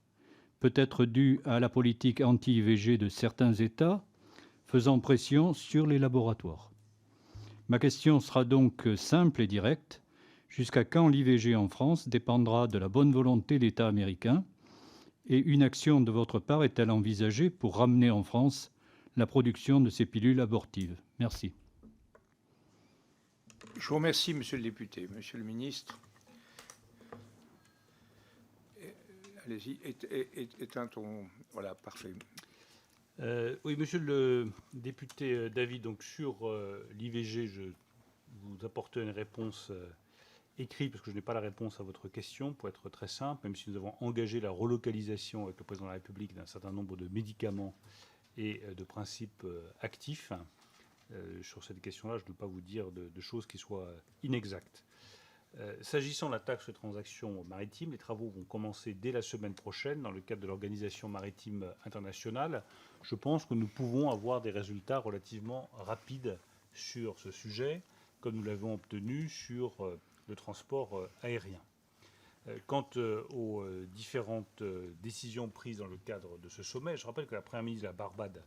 peut-être due à la politique anti-IVG de certains États, faisant pression sur les laboratoires. Ma question sera donc simple et directe. Jusqu'à quand l'IVG en France dépendra de la bonne volonté d'États américains? Et une action de votre part est-elle envisagée pour ramener en France la production de ces pilules abortives? Merci. Je vous remercie, Monsieur le député. Monsieur le ministre, allez-y, éteins ton... Voilà, parfait. Oui, monsieur le député David, donc sur l'IVG, je vous apporterai une réponse écrite, parce que je n'ai pas la réponse à votre question, pour être très simple, même si nous avons engagé la relocalisation avec le président de la République d'un certain nombre de médicaments et de principes actifs. Sur cette question-là, je ne peux pas vous dire de choses qui soient inexactes. S'agissant de la taxe de transaction maritime, les travaux vont commencer dès la semaine prochaine dans le cadre de l'Organisation maritime internationale. Je pense que nous pouvons avoir des résultats relativement rapides sur ce sujet, comme nous l'avons obtenu sur le transport aérien. Quant aux différentes décisions prises dans le cadre de ce sommet, je rappelle que la Première ministre de la Barbade,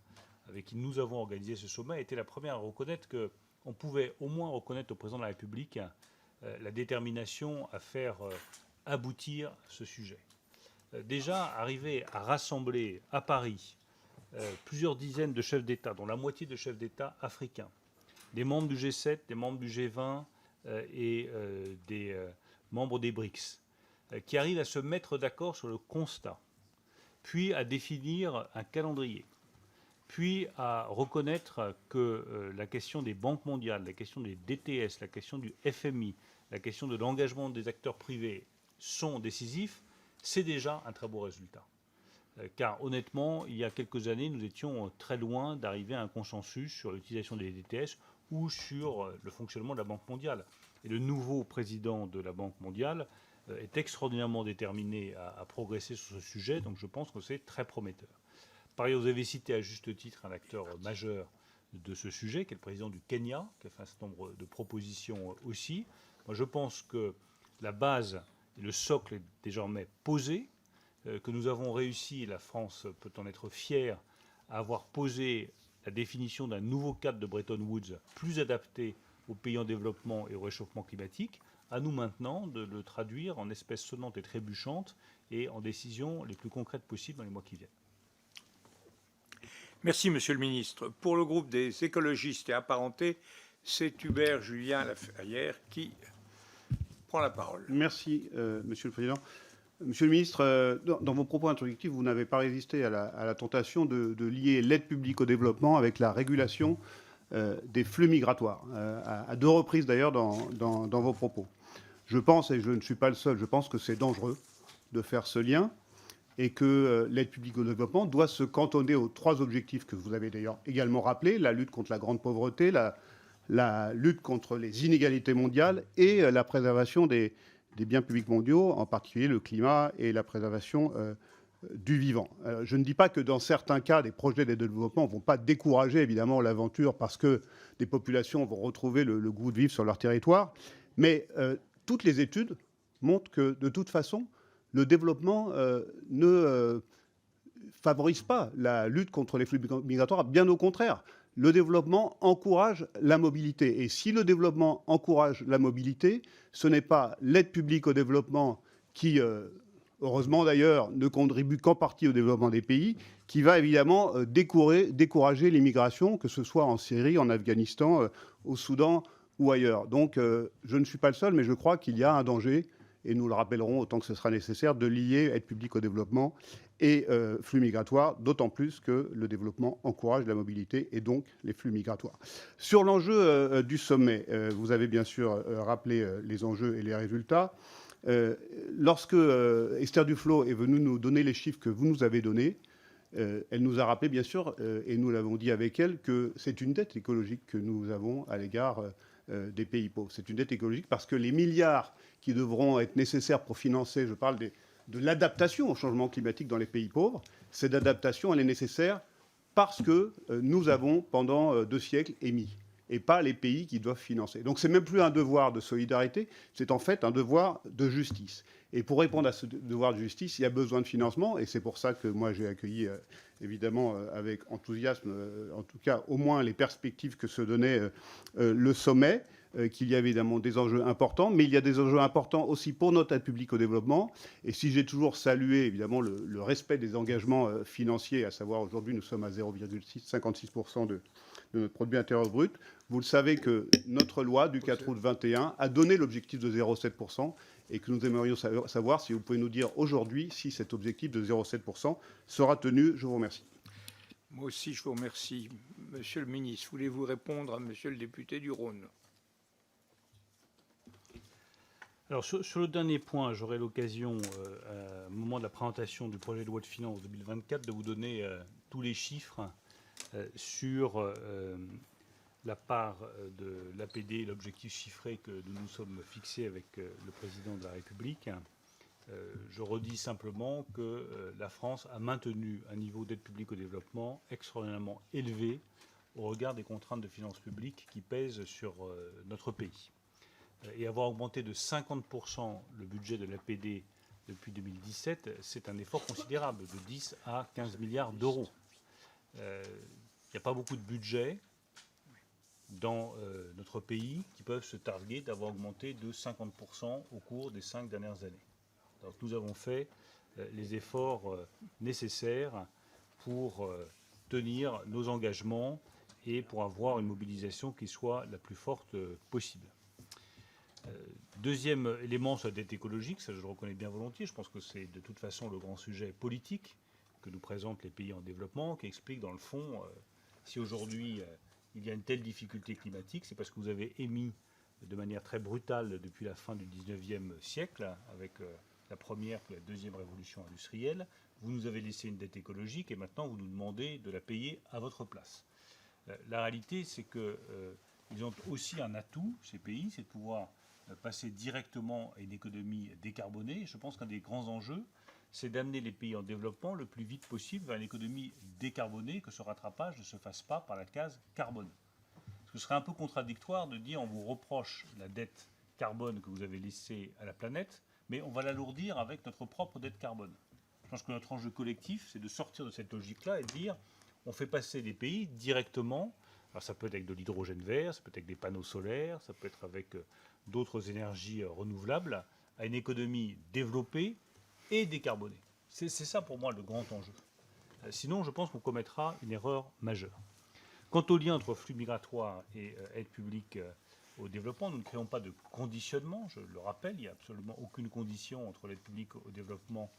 avec qui nous avons organisé ce sommet, était la première à reconnaître qu'on pouvait au moins reconnaître au président de la République la détermination à faire aboutir ce sujet. Déjà, arriver à rassembler à Paris plusieurs dizaines de chefs d'État, dont la moitié de chefs d'État africains, des membres du G7, des membres du G20 et des membres des BRICS, qui arrivent à se mettre d'accord sur le constat, puis à définir un calendrier, puis à reconnaître que la question des banques mondiales, la question des DTS, la question du FMI, la question de l'engagement des acteurs privés sont décisifs, c'est déjà un très beau résultat. Car honnêtement, il y a quelques années, nous étions très loin d'arriver à un consensus sur l'utilisation des DTS ou sur le fonctionnement de la Banque mondiale. Et le nouveau président de la Banque mondiale est extraordinairement déterminé à progresser sur ce sujet, donc je pense que c'est très prometteur. Par ailleurs, vous avez cité à juste titre un acteur majeur de ce sujet, qui est le président du Kenya, qui a fait un certain nombre de propositions aussi. Moi, je pense que la base et le socle est désormais posé, que nous avons réussi, et la France peut en être fière, à avoir posé la définition d'un nouveau cadre de Bretton Woods plus adapté aux pays en développement et au réchauffement climatique. À nous maintenant de le traduire en espèces sonnantes et trébuchantes et en décisions les plus concrètes possibles dans les mois qui viennent. Merci, Monsieur le ministre. Pour le groupe des écologistes et apparentés, c'est Hubert Julien Laferrière qui prend la parole. Merci, Monsieur le Président. Monsieur le ministre, dans vos propos introductifs, vous n'avez pas résisté à la tentation de lier l'aide publique au développement avec la régulation des flux migratoires, à deux reprises d'ailleurs dans vos propos. Je pense, et je ne suis pas le seul, je pense que c'est dangereux de faire ce lien et que l'aide publique au développement doit se cantonner aux trois objectifs que vous avez d'ailleurs également rappelés, la lutte contre la grande pauvreté, la lutte contre les inégalités mondiales et la préservation des biens publics mondiaux, en particulier le climat et la préservation du vivant. Je ne dis pas que dans certains cas, des projets de développement ne vont pas décourager évidemment l'aventure parce que des populations vont retrouver le goût de vivre sur leur territoire, mais toutes les études montrent que de toute façon, le développement ne favorise pas la lutte contre les flux migratoires, bien au contraire. le développement encourage la mobilité. Et si le développement encourage la mobilité, ce n'est pas l'aide publique au développement qui, heureusement d'ailleurs, ne contribue qu'en partie au développement des pays, qui va évidemment décourager l'immigration, que ce soit en Syrie, en Afghanistan, au Soudan ou ailleurs. Donc je ne suis pas le seul, mais je crois qu'il y a un danger, et nous le rappellerons autant que ce sera nécessaire, de lier aide publique au développement et flux migratoires, d'autant plus que le développement encourage la mobilité et donc les flux migratoires. Sur l'enjeu du sommet, vous avez bien sûr rappelé les enjeux et les résultats. Lorsque Esther Duflo est venue nous donner les chiffres que vous nous avez donnés, elle nous a rappelé, bien sûr, et nous l'avons dit avec elle, que c'est une dette écologique que nous avons à l'égard des pays pauvres. C'est une dette écologique parce que les milliards qui devront être nécessaires pour financer, je parle de l'adaptation au changement climatique dans les pays pauvres, cette adaptation, elle est nécessaire parce que nous avons, pendant 2 siècles, émis, et pas les pays qui doivent financer. Donc c'est même plus un devoir de solidarité, c'est en fait un devoir de justice. Et pour répondre à ce devoir de justice, il y a besoin de financement, et c'est pour ça que moi j'ai accueilli évidemment avec enthousiasme, en tout cas au moins les perspectives que se donnait le sommet, qu'il y a évidemment des enjeux importants, mais il y a des enjeux importants aussi pour notre aide publique au développement. Et si j'ai toujours salué évidemment le respect des engagements financiers, à savoir aujourd'hui nous sommes à 0,56% de notre produit intérieur brut, vous le savez que notre loi du 4 août 21 a donné l'objectif de 0,7% et que nous aimerions savoir si vous pouvez nous dire aujourd'hui si cet objectif de 0,7% sera tenu. Je vous remercie. Moi aussi, je vous remercie. Monsieur le ministre, voulez-vous répondre à monsieur le député du Rhône? Alors, sur le dernier point, j'aurai l'occasion, au moment de la présentation du projet de loi de finances 2024, de vous donner tous les chiffres sur la part de l'APD, l'objectif chiffré que nous nous sommes fixés avec le président de la République. Je redis simplement que la France a maintenu un niveau d'aide publique au développement extraordinairement élevé au regard des contraintes de finances publiques qui pèsent sur notre pays. Et avoir augmenté de 50% le budget de l'APD depuis 2017, c'est un effort considérable, de 10 à 15 milliards d'euros. Il n'y a pas beaucoup de budgets dans notre pays qui peuvent se targuer d'avoir augmenté de 50% au cours des 5 dernières années. Donc nous avons fait les efforts nécessaires pour tenir nos engagements et pour avoir une mobilisation qui soit la plus forte possible. Deuxième élément sur la dette écologique, ça je le reconnais bien volontiers, je pense que c'est de toute façon le grand sujet politique que nous présentent les pays en développement, qui explique dans le fond, si aujourd'hui il y a une telle difficulté climatique, c'est parce que vous avez émis de manière très brutale depuis la fin du 19e siècle, avec la première puis la deuxième révolution industrielle, vous nous avez laissé une dette écologique et maintenant vous nous demandez de la payer à votre place. La réalité, c'est qu'ils ont aussi un atout, ces pays, c'est de pouvoir passer directement à une économie décarbonée. Je pense qu'un des grands enjeux, c'est d'amener les pays en développement le plus vite possible vers une économie décarbonée, que ce rattrapage ne se fasse pas par la case carbone. Ce serait un peu contradictoire de dire on vous reproche la dette carbone que vous avez laissée à la planète, mais on va l'alourdir avec notre propre dette carbone. Je pense que notre enjeu collectif, c'est de sortir de cette logique-là et de dire on fait passer les pays directement. Alors ça peut être avec de l'hydrogène vert, ça peut être avec des panneaux solaires, ça peut être avec d'autres énergies renouvelables, à une économie développée et décarbonée. C'est ça pour moi le grand enjeu. Sinon, je pense qu'on commettra une erreur majeure. Quant au lien entre flux migratoires et aide publique au développement, nous ne créons pas de conditionnement. Je le rappelle, il n'y a absolument aucune condition entre l'aide publique au développement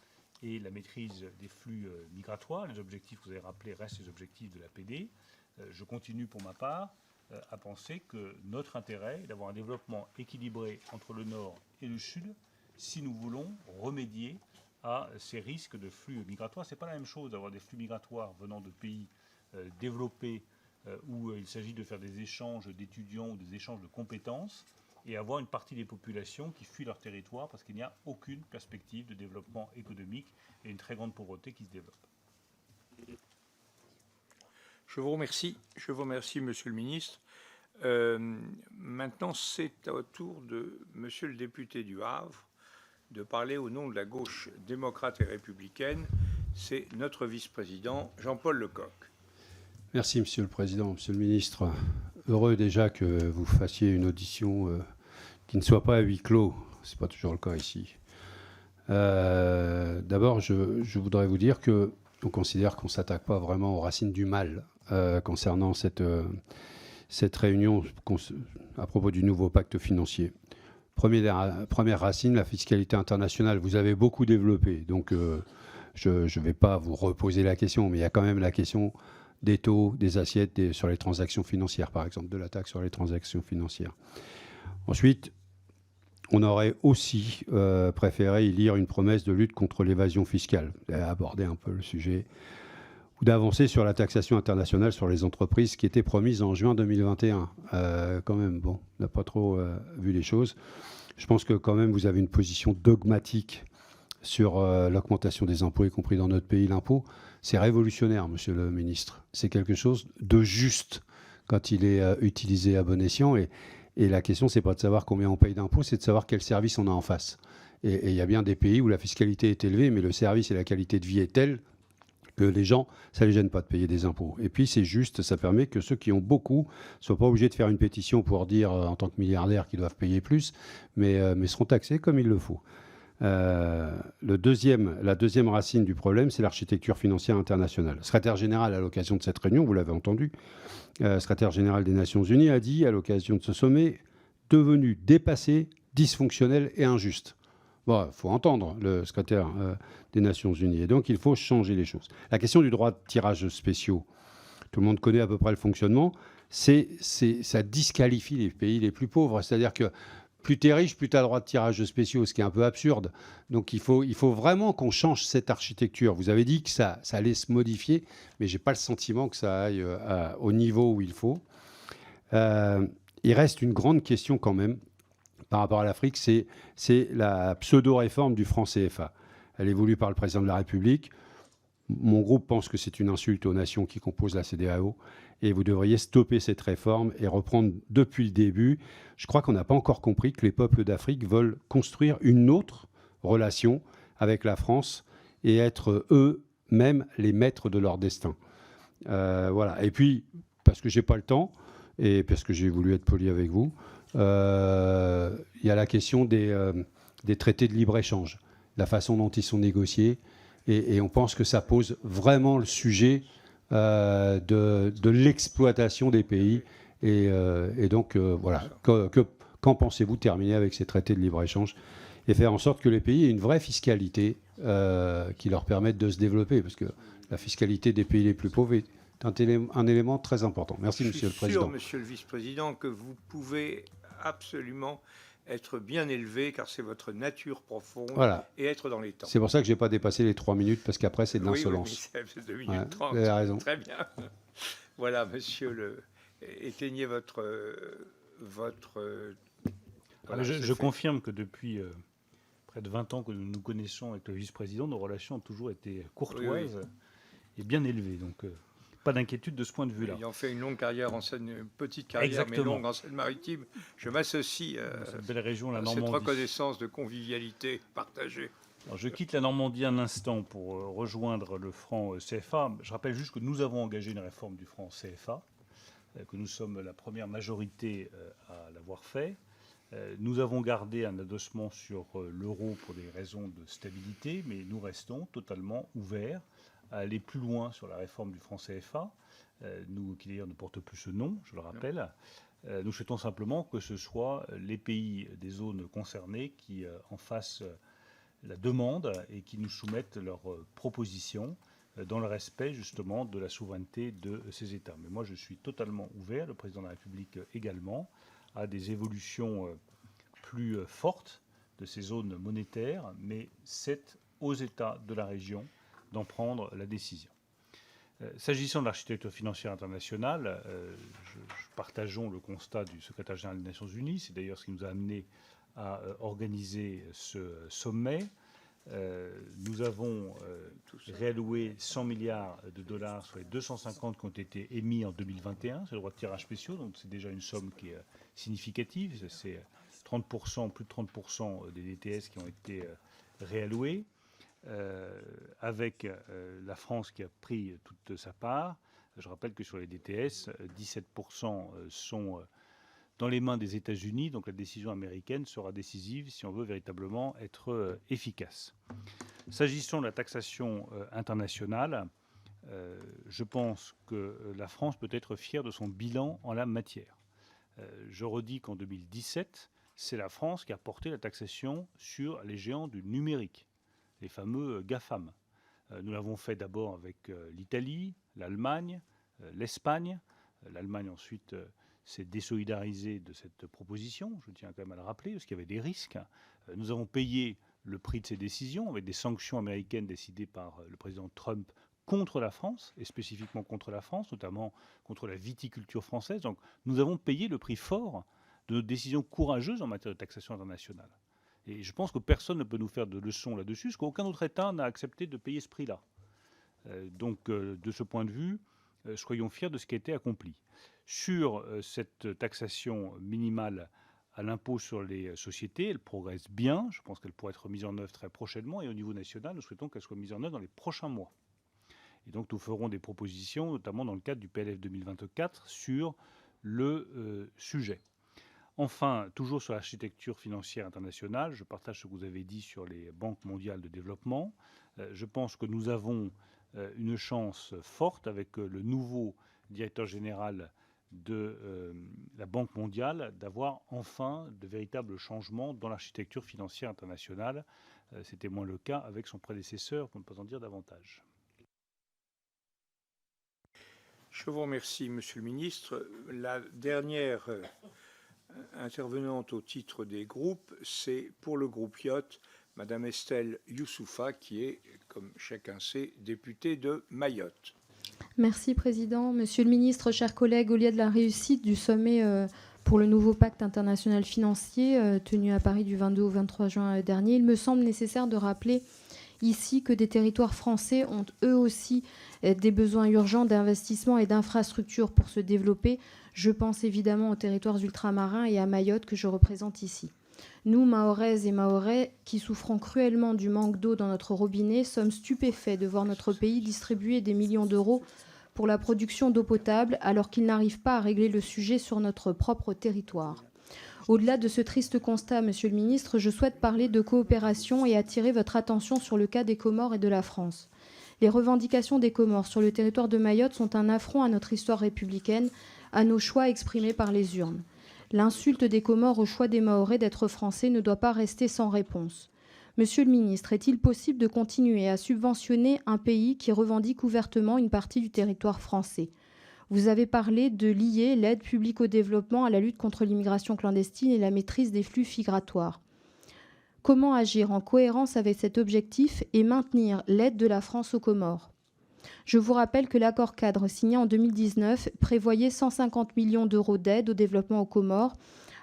et la maîtrise des flux migratoires. Les objectifs que vous avez rappelés restent les objectifs de l'APD. Je continue pour ma part à penser que notre intérêt est d'avoir un développement équilibré entre le Nord et le Sud si nous voulons remédier à ces risques de flux migratoires. Ce n'est pas la même chose d'avoir des flux migratoires venant de pays développés où il s'agit de faire des échanges d'étudiants ou des échanges de compétences et avoir une partie des populations qui fuient leur territoire parce qu'il n'y a aucune perspective de développement économique et une très grande pauvreté qui se développe. Je vous remercie, monsieur le ministre. Maintenant, c'est au tour de monsieur le député du Havre de parler au nom de la gauche démocrate et républicaine. C'est notre vice-président, Jean-Paul Lecoq. Merci, Monsieur le Président. Monsieur le Ministre, heureux déjà que vous fassiez une audition qui ne soit pas à huis clos. Ce n'est pas toujours le cas ici. D'abord, je voudrais vous dire qu'on considère qu'on ne s'attaque pas vraiment aux racines du mal concernant cette réunion à propos du nouveau pacte financier. Première racine, la fiscalité internationale. Vous avez beaucoup développé, donc je ne vais pas vous reposer la question, mais il y a quand même la question des taux, des assiettes sur les transactions financières, par exemple, de la taxe sur les transactions financières. Ensuite, on aurait aussi préféré y lire une promesse de lutte contre l'évasion fiscale. Vous avez abordé un peu le sujet. Ou d'avancer sur la taxation internationale sur les entreprises qui était promise en juin 2021. Quand même, bon, on n'a pas trop vu les choses. Je pense que quand même, vous avez une position dogmatique sur l'augmentation des impôts, y compris dans notre pays. L'impôt, c'est révolutionnaire, monsieur le ministre. C'est quelque chose de juste quand il est utilisé à bon escient. Et la question, c'est pas de savoir combien on paye d'impôts, c'est de savoir quel service on a en face. Et il y a bien des pays où la fiscalité est élevée, mais le service et la qualité de vie est telle que les gens, ça ne les gêne pas de payer des impôts. Et puis, c'est juste, ça permet que ceux qui ont beaucoup ne soient pas obligés de faire une pétition pour dire, en tant que milliardaires, qu'ils doivent payer plus, mais seront taxés comme il le faut. La deuxième racine du problème, c'est l'architecture financière internationale. Le secrétaire général, à l'occasion de cette réunion, vous l'avez entendu, le secrétaire général des Nations Unies a dit, à l'occasion de ce sommet, devenu dépassé, dysfonctionnel et injuste. Bon, il faut entendre le secrétaire des Nations Unies. Et donc, il faut changer les choses. La question du droit de tirage spéciaux, tout le monde connaît à peu près le fonctionnement, ça disqualifie les pays les plus pauvres. C'est-à-dire que plus tu es riche, plus tu as le droit de tirage spéciaux, ce qui est un peu absurde. Donc, il faut vraiment qu'on change cette architecture. Vous avez dit que ça allait se modifier, mais je n'ai pas le sentiment que ça aille au niveau où il faut. Il reste une grande question quand même par rapport à l'Afrique, c'est la pseudo-réforme du franc CFA. Elle est voulue par le président de la République. Mon groupe pense que c'est une insulte aux nations qui composent la CEDEAO et vous devriez stopper cette réforme et reprendre depuis le début. Je crois qu'on n'a pas encore compris que les peuples d'Afrique veulent construire une autre relation avec la France et être eux-mêmes les maîtres de leur destin. Voilà. Et puis, parce que je n'ai pas le temps et parce que j'ai voulu être poli avec vous, il y a la question des traités de libre-échange, la façon dont ils sont négociés, et on pense que ça pose vraiment le sujet de l'exploitation des pays. Et donc, voilà. Qu'en pensez-vous terminer avec ces traités de libre-échange et faire en sorte que les pays aient une vraie fiscalité qui leur permette de se développer? Parce que la fiscalité des pays les plus pauvres est un élément très important. Merci, Monsieur le Président. Je suis sûr, Monsieur le Vice-président, que vous pouvez absolument être bien élevé, car c'est votre nature profonde, voilà. Et être dans les temps. C'est pour ça que je n'ai pas dépassé les 3 minutes, parce qu'après, c'est de l'insolence. Oui, c'est 2 minutes 30. Vous avez raison. Très bien. Voilà, monsieur, éteignez votre... Voilà, je confirme que depuis près de 20 ans que nous nous connaissons avec le vice-président, nos relations ont toujours été courtoises et bien élevées. Donc, pas d'inquiétude de ce point de vue-là. Ayant fait une longue carrière en petite carrière, mais longue en Seine-Maritime, je m'associe cette belle région, la Normandie. Cette reconnaissance de convivialité partagée. Alors, je quitte la Normandie un instant pour rejoindre le franc CFA. Je rappelle juste que nous avons engagé une réforme du franc CFA, que nous sommes la première majorité à l'avoir fait. Nous avons gardé un adossement sur l'euro pour des raisons de stabilité, mais nous restons totalement ouverts à aller plus loin sur la réforme du franc CFA, qui d'ailleurs ne porte plus ce nom, je le rappelle. Nous souhaitons simplement que ce soit les pays des zones concernées qui en fassent la demande et qui nous soumettent leurs propositions dans le respect justement de la souveraineté de ces États. Mais moi je suis totalement ouvert, le président de la République également, à des évolutions plus fortes de ces zones monétaires, mais c'est aux États de la région d'en prendre la décision. S'agissant de l'architecture financière internationale, partageons le constat du secrétaire général des Nations Unies. C'est d'ailleurs ce qui nous a amené à organiser ce sommet. Nous avons réalloué 100 milliards de dollars sur les 250 qui ont été émis en 2021. C'est le droit de tirage spéciaux, donc c'est déjà une somme qui est significative. C'est 30%, plus de 30% des DTS qui ont été réalloués. Avec la France qui a pris toute sa part, Je rappelle que sur les DTS, 17% sont dans les mains des États-Unis, donc la décision américaine sera décisive si on veut véritablement être efficace. S'agissant de la taxation internationale, je pense que la France peut être fière de son bilan en la matière. Je redis qu'en 2017, c'est la France qui a porté la taxation sur les géants du numérique, les fameux GAFAM. Nous l'avons fait d'abord avec l'Italie, l'Allemagne, l'Espagne. L'Allemagne ensuite s'est désolidarisée de cette proposition, je tiens quand même à le rappeler, parce qu'il y avait des risques. Nous avons payé le prix de ces décisions avec des sanctions américaines décidées par le président Trump contre la France, et spécifiquement contre la France, notamment contre la viticulture française. Donc nous avons payé le prix fort de nos décisions courageuses en matière de taxation internationale. Et je pense que personne ne peut nous faire de leçons là-dessus, parce qu'aucun autre État n'a accepté de payer ce prix-là. Donc de ce point de vue, soyons fiers de ce qui a été accompli. Sur cette taxation minimale à l'impôt sur les sociétés, elle progresse bien. Je pense qu'elle pourrait être mise en œuvre très prochainement. Et au niveau national, nous souhaitons qu'elle soit mise en œuvre dans les prochains mois. Et donc nous ferons des propositions, notamment dans le cadre du PLF 2024, sur le sujet. Enfin, toujours sur l'architecture financière internationale, je partage ce que vous avez dit sur les banques mondiales de développement. Je pense que nous avons une chance forte avec le nouveau directeur général de la Banque mondiale d'avoir enfin de véritables changements dans l'architecture financière internationale. C'était moins le cas avec son prédécesseur, pour ne pas en dire davantage. Je vous remercie, Monsieur le Ministre. La dernière intervenante au titre des groupes, c'est pour le groupe Yacht, Madame Estelle Youssoufa, qui est, comme chacun sait, députée de Mayotte. Merci, Président. Monsieur le Ministre, chers collègues, au lieu de la réussite du sommet pour le nouveau pacte international financier tenu à Paris du 22 au 23 juin dernier, il me semble nécessaire de rappeler ici que des territoires français ont eux aussi des besoins urgents d'investissement et d'infrastructures pour se développer. Je pense évidemment aux territoires ultramarins et à Mayotte que je représente ici. Nous, Mahoraises et Mahorais, qui souffrons cruellement du manque d'eau dans notre robinet, sommes stupéfaits de voir notre pays distribuer des millions d'euros pour la production d'eau potable alors qu'il n'arrive pas à régler le sujet sur notre propre territoire. Au-delà de ce triste constat, Monsieur le Ministre, je souhaite parler de coopération et attirer votre attention sur le cas des Comores et de la France. Les revendications des Comores sur le territoire de Mayotte sont un affront à notre histoire républicaine, à nos choix exprimés par les urnes. L'insulte des Comores au choix des Mahorais d'être français ne doit pas rester sans réponse. Monsieur le ministre, est-il possible de continuer à subventionner un pays qui revendique ouvertement une partie du territoire français ? Vous avez parlé de lier l'aide publique au développement à la lutte contre l'immigration clandestine et la maîtrise des flux migratoires. Comment agir en cohérence avec cet objectif et maintenir l'aide de la France aux Comores ? Je vous rappelle que l'accord cadre signé en 2019 prévoyait 150 millions d'euros d'aide au développement aux Comores.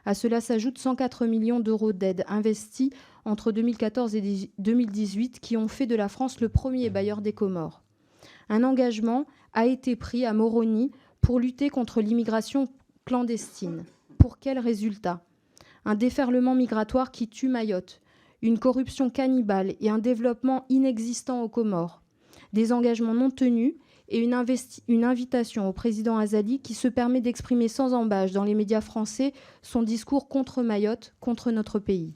À cela s'ajoutent 104 millions d'euros d'aide investis entre 2014 et 2018 qui ont fait de la France le premier bailleur des Comores. Un engagement a été pris à Moroni pour lutter contre l'immigration clandestine. Pour quel résultat ? Un déferlement migratoire qui tue Mayotte, une corruption cannibale et un développement inexistant aux Comores. Des engagements non tenus et une invitation au président Azali qui se permet d'exprimer sans ambages dans les médias français son discours contre Mayotte, contre notre pays.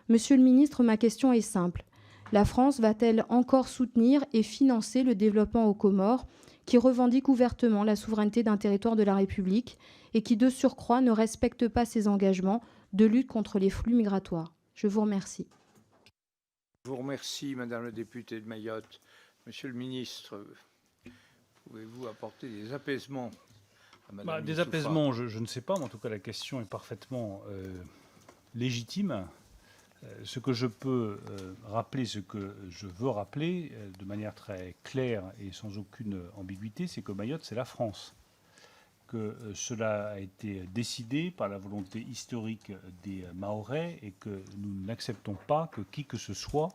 Monsieur le ministre, ma question est simple. La France va-t-elle encore soutenir et financer le développement aux Comores, qui revendique ouvertement la souveraineté d'un territoire de la République et qui, de surcroît, ne respecte pas ses engagements de lutte contre les flux migratoires ? Je vous remercie. Je vous remercie, Madame la députée de Mayotte. Monsieur le ministre, pouvez-vous apporter des apaisements à Madame Des Youssoufa ? apaisements, je ne sais pas, mais en tout cas la question est parfaitement légitime. Ce que je peux rappeler, ce que je veux rappeler de manière très claire et sans aucune ambiguïté, c'est que Mayotte, c'est la France. Que cela a été décidé par la volonté historique des Mahorais et que nous n'acceptons pas que qui que ce soit,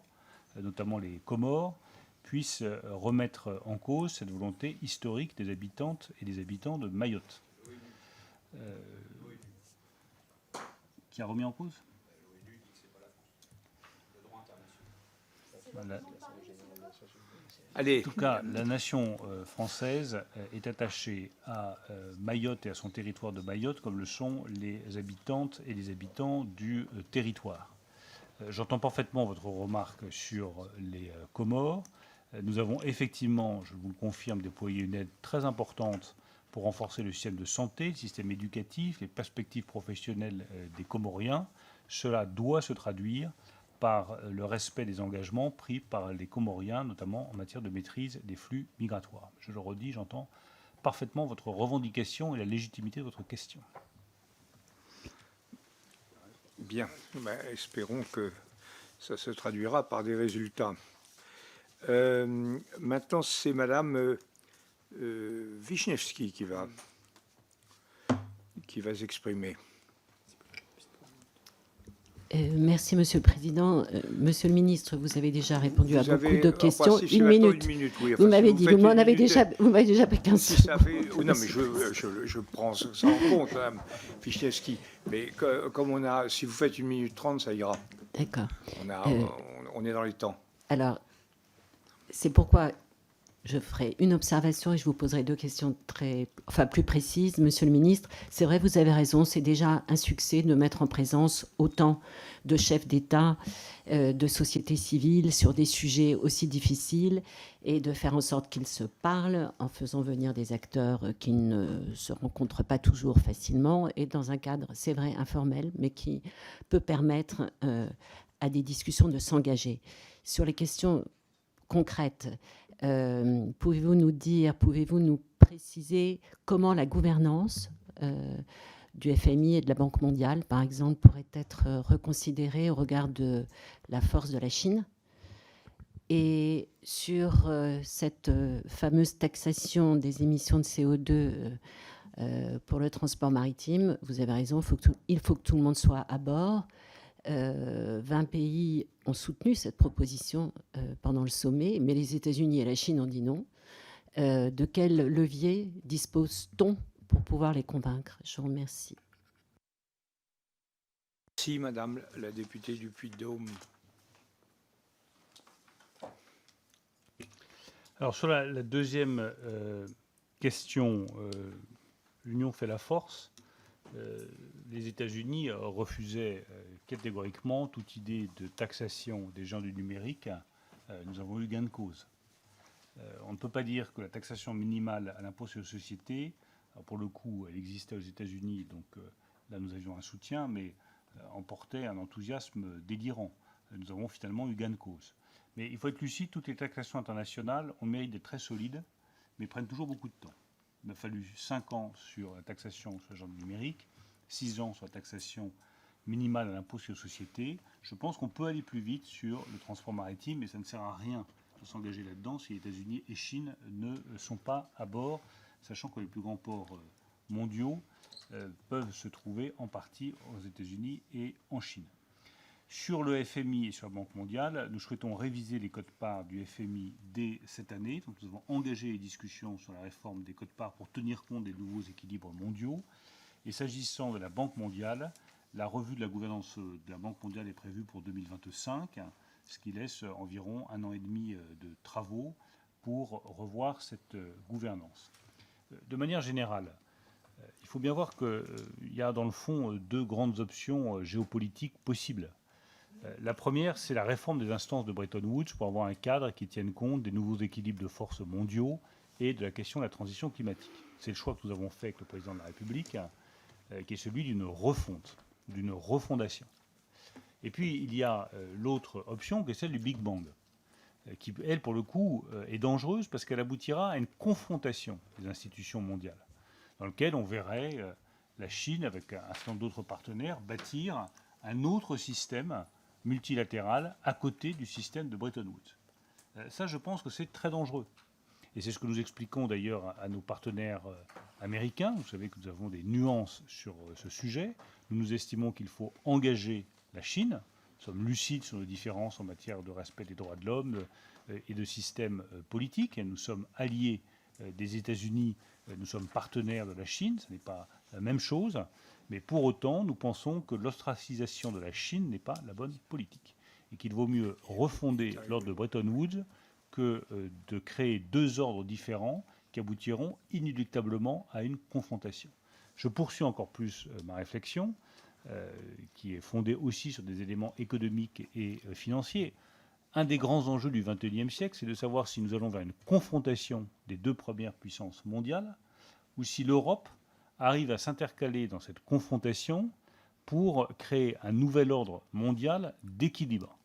notamment les Comores, puisse remettre en cause cette volonté historique des habitantes et des habitants de Mayotte. Qui a remis en cause ? Allez. En tout cas, la nation française est attachée à Mayotte et à son territoire de Mayotte, comme le sont les habitantes et les habitants du territoire. J'entends parfaitement votre remarque sur les Comores. Nous avons effectivement, je vous le confirme, déployé une aide très importante pour renforcer le système de santé, le système éducatif, les perspectives professionnelles des Comoriens. Cela doit se traduire par le respect des engagements pris par les Comoriens, notamment en matière de maîtrise des flux migratoires. Je le redis, j'entends parfaitement votre revendication et la légitimité de votre question. Bien, espérons que ça se traduira par des résultats. Maintenant, c'est Madame Wiśniewski qui va s'exprimer. Merci, Monsieur le Président. Monsieur le Ministre, vous avez déjà répondu à beaucoup de questions. Une minute. Oui, vous m'avez dit, vous m'avez déjà pris 15 secondes. Non, mais je prends ça en compte, Madame Wiśniewski. Mais comme si vous faites 1 minute 30, ça ira. D'accord. On est dans les temps. Alors, c'est pourquoi je ferai une observation et je vous poserai 2 questions plus précises. Monsieur le Ministre, c'est vrai, vous avez raison, c'est déjà un succès de mettre en présence autant de chefs d'État, de sociétés civiles sur des sujets aussi difficiles et de faire en sorte qu'ils se parlent en faisant venir des acteurs qui ne se rencontrent pas toujours facilement et dans un cadre, c'est vrai, informel, mais qui peut permettre à des discussions de s'engager. Sur les questions concrètes, pouvez-vous nous préciser comment la gouvernance du FMI et de la Banque mondiale, par exemple, pourrait être reconsidérée au regard de la force de la Chine? Et sur cette fameuse taxation des émissions de CO2 pour le transport maritime, vous avez raison, il faut que tout le monde soit à bord. 20 pays ont soutenu cette proposition pendant le sommet, mais les États-Unis et la Chine ont dit non. De quel levier dispose-t-on pour pouvoir les convaincre? Je vous remercie. Merci, Madame la députée du Puy-de-Dôme. Alors, sur la deuxième question, l'union fait la force. Les États-Unis refusaient catégoriquement toute idée de taxation des gens du numérique. Nous avons eu gain de cause. On ne peut pas dire que la taxation minimale à l'impôt sur les sociétés, pour le coup, elle existait aux États-Unis, donc là nous avions un soutien, mais emportait un enthousiasme délirant. Nous avons finalement eu gain de cause. Mais il faut être lucide, toutes les taxations internationales ont le mérite d'être très solides, mais prennent toujours beaucoup de temps. Il m'a fallu 5 ans sur la taxation sur le genre numérique, 6 ans sur la taxation minimale à l'impôt sur les sociétés. Je pense qu'on peut aller plus vite sur le transport maritime, mais ça ne sert à rien de s'engager là-dedans si les États-Unis et Chine ne sont pas à bord, sachant que les plus grands ports mondiaux peuvent se trouver en partie aux États-Unis et en Chine. Sur le FMI et sur la Banque mondiale, nous souhaitons réviser les quotes-parts du FMI dès cette année. Donc nous avons engagé les discussions sur la réforme des quotes-parts pour tenir compte des nouveaux équilibres mondiaux. Et s'agissant de la Banque mondiale, la revue de la gouvernance de la Banque mondiale est prévue pour 2025, ce qui laisse environ 1 an et demi de travaux pour revoir cette gouvernance. De manière générale, il faut bien voir qu'il y a dans le fond 2 grandes options géopolitiques possibles. La première, c'est la réforme des instances de Bretton Woods pour avoir un cadre qui tienne compte des nouveaux équilibres de forces mondiaux et de la question de la transition climatique. C'est le choix que nous avons fait avec le président de la République, qui est celui d'une refonte, d'une refondation. Et puis, il y a l'autre option, qui est celle du Big Bang, qui, elle, pour le coup, est dangereuse parce qu'elle aboutira à une confrontation des institutions mondiales, dans laquelle on verrait la Chine, avec un certain nombre d'autres partenaires, bâtir un autre système multilatéral à côté du système de Bretton Woods. Ça, je pense que c'est très dangereux. Et c'est ce que nous expliquons d'ailleurs à nos partenaires américains. Vous savez que nous avons des nuances sur ce sujet. Nous estimons qu'il faut engager la Chine. Nous sommes lucides sur nos différences en matière de respect des droits de l'homme et de système politique. Et nous sommes alliés des États-Unis, nous sommes partenaires de la Chine. Ce n'est pas la même chose. Mais pour autant, nous pensons que l'ostracisation de la Chine n'est pas la bonne politique et qu'il vaut mieux refonder l'ordre de Bretton Woods que de créer deux ordres différents qui aboutiront inéluctablement à une confrontation. Je poursuis encore plus ma réflexion, qui est fondée aussi sur des éléments économiques et financiers. Un des grands enjeux du XXIe siècle, c'est de savoir si nous allons vers une confrontation des deux premières puissances mondiales ou si l'Europe arrive à s'intercaler dans cette confrontation pour créer un nouvel ordre mondial d'équilibre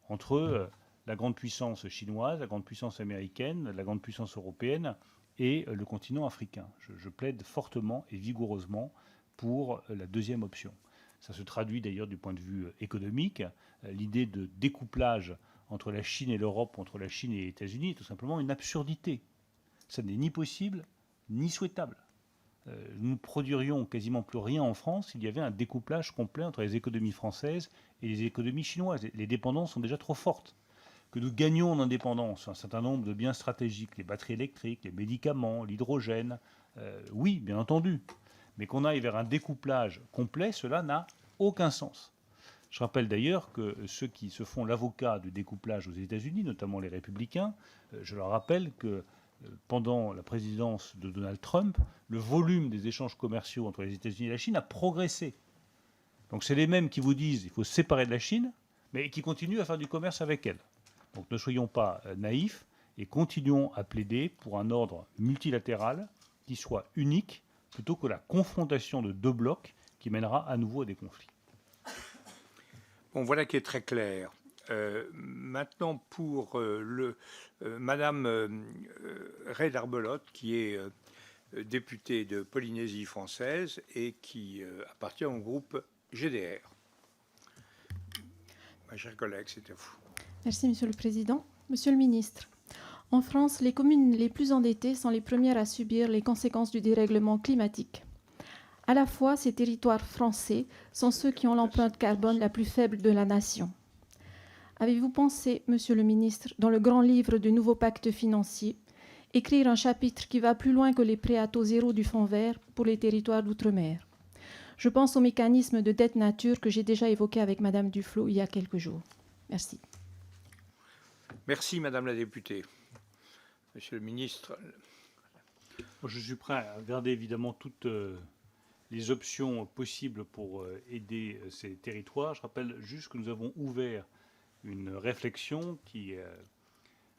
entre la grande puissance chinoise, la grande puissance américaine, la grande puissance européenne et le continent africain. Je plaide fortement et vigoureusement pour la deuxième option. Ça se traduit d'ailleurs du point de vue économique. L'idée de découplage entre la Chine et l'Europe, entre la Chine et les États-Unis, est tout simplement une absurdité. Ça n'est ni possible, ni souhaitable. Nous ne produirions quasiment plus rien en France s'il y avait un découplage complet entre les économies françaises et les économies chinoises. Les dépendances sont déjà trop fortes. Que nous gagnions en indépendance un certain nombre de biens stratégiques, les batteries électriques, les médicaments, l'hydrogène, oui, bien entendu. Mais qu'on aille vers un découplage complet, cela n'a aucun sens. Je rappelle d'ailleurs que ceux qui se font l'avocat du découplage aux États-Unis, notamment les républicains, je leur rappelle que pendant la présidence de Donald Trump, le volume des échanges commerciaux entre les États-Unis et la Chine a progressé. Donc c'est les mêmes qui vous disent qu'il faut se séparer de la Chine, mais qui continuent à faire du commerce avec elle. Donc ne soyons pas naïfs et continuons à plaider pour un ordre multilatéral qui soit unique, plutôt que la confrontation de deux blocs qui mènera à nouveau à des conflits. Bon, voilà qui est très clair. Maintenant, pour Madame Ray d'Arbelotte, qui est députée de Polynésie française et qui appartient au groupe GDR. Ma chère collègue, c'est à vous. Merci, Monsieur le Président. Monsieur le Ministre, en France, les communes les plus endettées sont les premières à subir les conséquences du dérèglement climatique. À la fois, ces territoires français sont ceux qui ont l'empreinte carbone la plus faible de la nation. Avez-vous pensé, Monsieur le Ministre, dans le grand livre du nouveau pacte financier, écrire un chapitre qui va plus loin que les prêts à taux zéro du Fonds vert pour les territoires d'outre-mer? Je pense au mécanisme de dette nature que j'ai déjà évoqué avec Madame Duflot il y a quelques jours. Merci. Merci, Madame la députée. Monsieur le ministre. Je suis prêt à regarder évidemment toutes les options possibles pour aider ces territoires. Je rappelle juste que nous avons ouvert une réflexion qui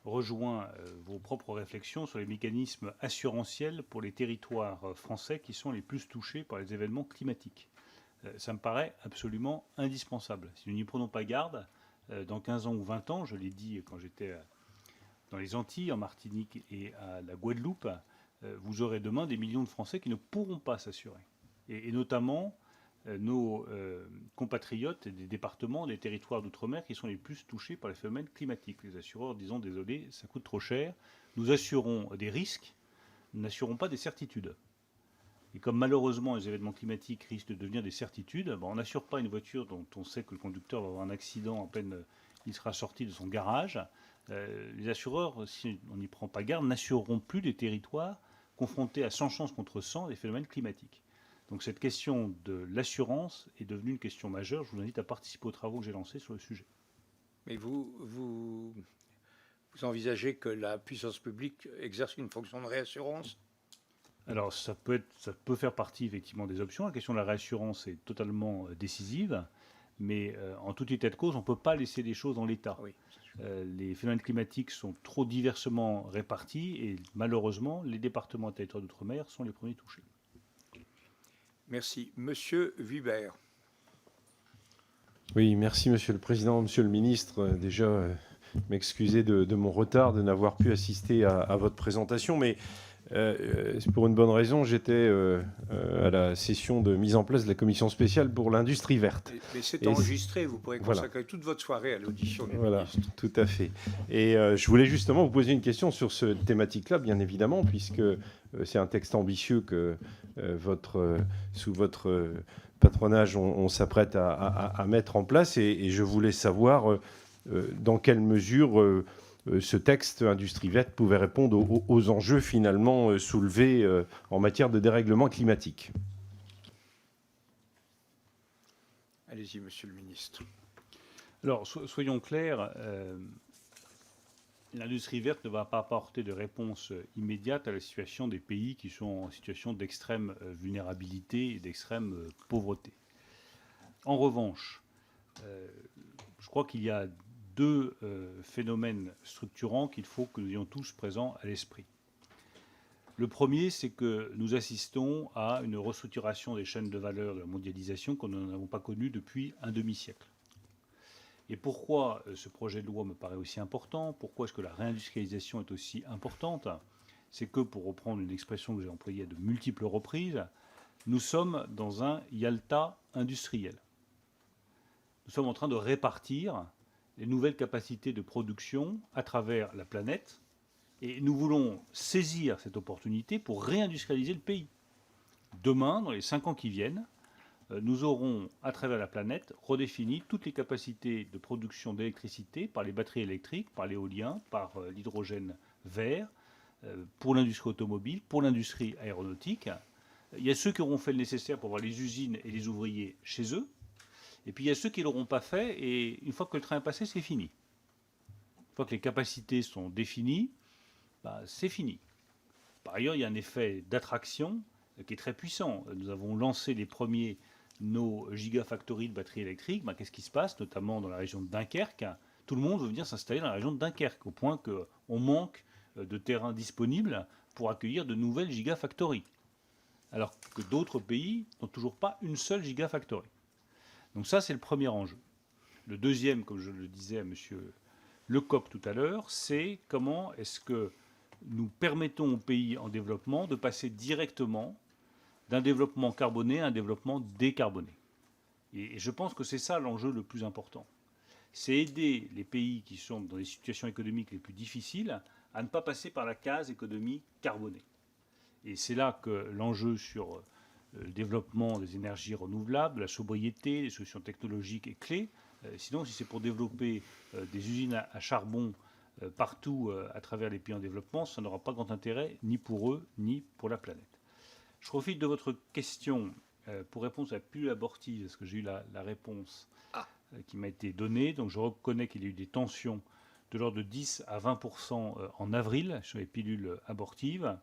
rejoint vos propres réflexions sur les mécanismes assurantiels pour les territoires français qui sont les plus touchés par les événements climatiques. Ça me paraît absolument indispensable. Si nous n'y prenons pas garde, dans 15 ans ou 20 ans, je l'ai dit quand j'étais dans les Antilles, en Martinique et à la Guadeloupe, vous aurez demain des millions de Français qui ne pourront pas s'assurer. Et notamment nos compatriotes des départements, des territoires d'outre-mer qui sont les plus touchés par les phénomènes climatiques. Les assureurs disant « désolé, ça coûte trop cher ». Nous assurons des risques, nous n'assurons pas des certitudes. Et comme malheureusement les événements climatiques risquent de devenir des certitudes, on n'assure pas une voiture dont on sait que le conducteur va avoir un accident à peine il sera sorti de son garage. Les assureurs, si on n'y prend pas garde, n'assureront plus des territoires confrontés à 100 chances contre 100 des phénomènes climatiques. Donc cette question de l'assurance est devenue une question majeure. Je vous invite à participer aux travaux que j'ai lancés sur le sujet. Mais vous envisagez que la puissance publique exerce une fonction de réassurance ? Alors ça peut faire partie effectivement des options. La question de la réassurance est totalement décisive, mais en tout état de cause, on ne peut pas laisser les choses en l'état. Oui, les phénomènes climatiques sont trop diversement répartis et malheureusement, les départements et territoires d'outre-mer sont les premiers touchés. Merci. Monsieur Vibert. Oui, merci Monsieur le Président. Monsieur le Ministre, déjà m'excuser de mon retard, de n'avoir pu assister à votre présentation, mais c'est pour une bonne raison. J'étais à la session de mise en place de la commission spéciale pour l'industrie verte. Mais c'est enregistré, vous pourrez consacrer toute votre soirée à l'audition du ministre. Tout à fait. Et je voulais justement vous poser une question sur cette thématique-là, bien évidemment, puisque c'est un texte ambitieux que sous votre patronage, on s'apprête à mettre en place. Et je voulais savoir dans quelle mesure ce texte Industrie verte pouvait répondre aux enjeux finalement soulevés en matière de dérèglement climatique. Allez-y, Monsieur le Ministre. Alors, soyons clairs, l'industrie verte ne va pas apporter de réponse immédiate à la situation des pays qui sont en situation d'extrême vulnérabilité et d'extrême pauvreté. En revanche, je crois qu'il y a deux phénomènes structurants qu'il faut que nous ayons tous présents à l'esprit. Le premier, c'est que nous assistons à une restructuration des chaînes de valeur de la mondialisation que nous n'avons pas connue depuis un demi-siècle. Et pourquoi ce projet de loi me paraît aussi important? Pourquoi est-ce que la réindustrialisation est aussi importante? C'est que, pour reprendre une expression que j'ai employée à de multiples reprises, nous sommes dans un Yalta industriel. Nous sommes en train de répartir les nouvelles capacités de production à travers la planète et nous voulons saisir cette opportunité pour réindustrialiser le pays. Demain, dans les 5 ans qui viennent, nous aurons, à travers la planète, redéfini toutes les capacités de production d'électricité par les batteries électriques, par l'éolien, par l'hydrogène vert, pour l'industrie automobile, pour l'industrie aéronautique. Il y a ceux qui auront fait le nécessaire pour avoir les usines et les ouvriers chez eux. Et puis il y a ceux qui ne l'auront pas fait, et une fois que le train est passé, c'est fini. Une fois que les capacités sont définies, c'est fini. Par ailleurs, il y a un effet d'attraction qui est très puissant. Nous avons lancé les premiers nos gigafactories de batteries électriques. Qu'est-ce qui se passe, notamment dans la région de Dunkerque? Tout le monde veut venir s'installer dans la région de Dunkerque, au point qu'on manque de terrain disponible pour accueillir de nouvelles gigafactories, alors que d'autres pays n'ont toujours pas une seule gigafactory. Donc ça, c'est le premier enjeu. Le deuxième, comme je le disais à M. Lecoq tout à l'heure, c'est comment est-ce que nous permettons aux pays en développement de passer directement d'un développement carboné à un développement décarboné. Et je pense que c'est ça l'enjeu le plus important. C'est aider les pays qui sont dans les situations économiques les plus difficiles à ne pas passer par la case économie carbonée. Et c'est là que l'enjeu sur le développement des énergies renouvelables, de la sobriété, des solutions technologiques est clé. Sinon, si c'est pour développer des usines à charbon partout à travers les pays en développement, ça n'aura pas grand intérêt, ni pour eux, ni pour la planète. Je profite de votre question pour répondre à la pilule abortive, parce que j'ai eu la réponse qui m'a été donnée. Donc je reconnais qu'il y a eu des tensions de l'ordre de 10 à 20% en avril sur les pilules abortives.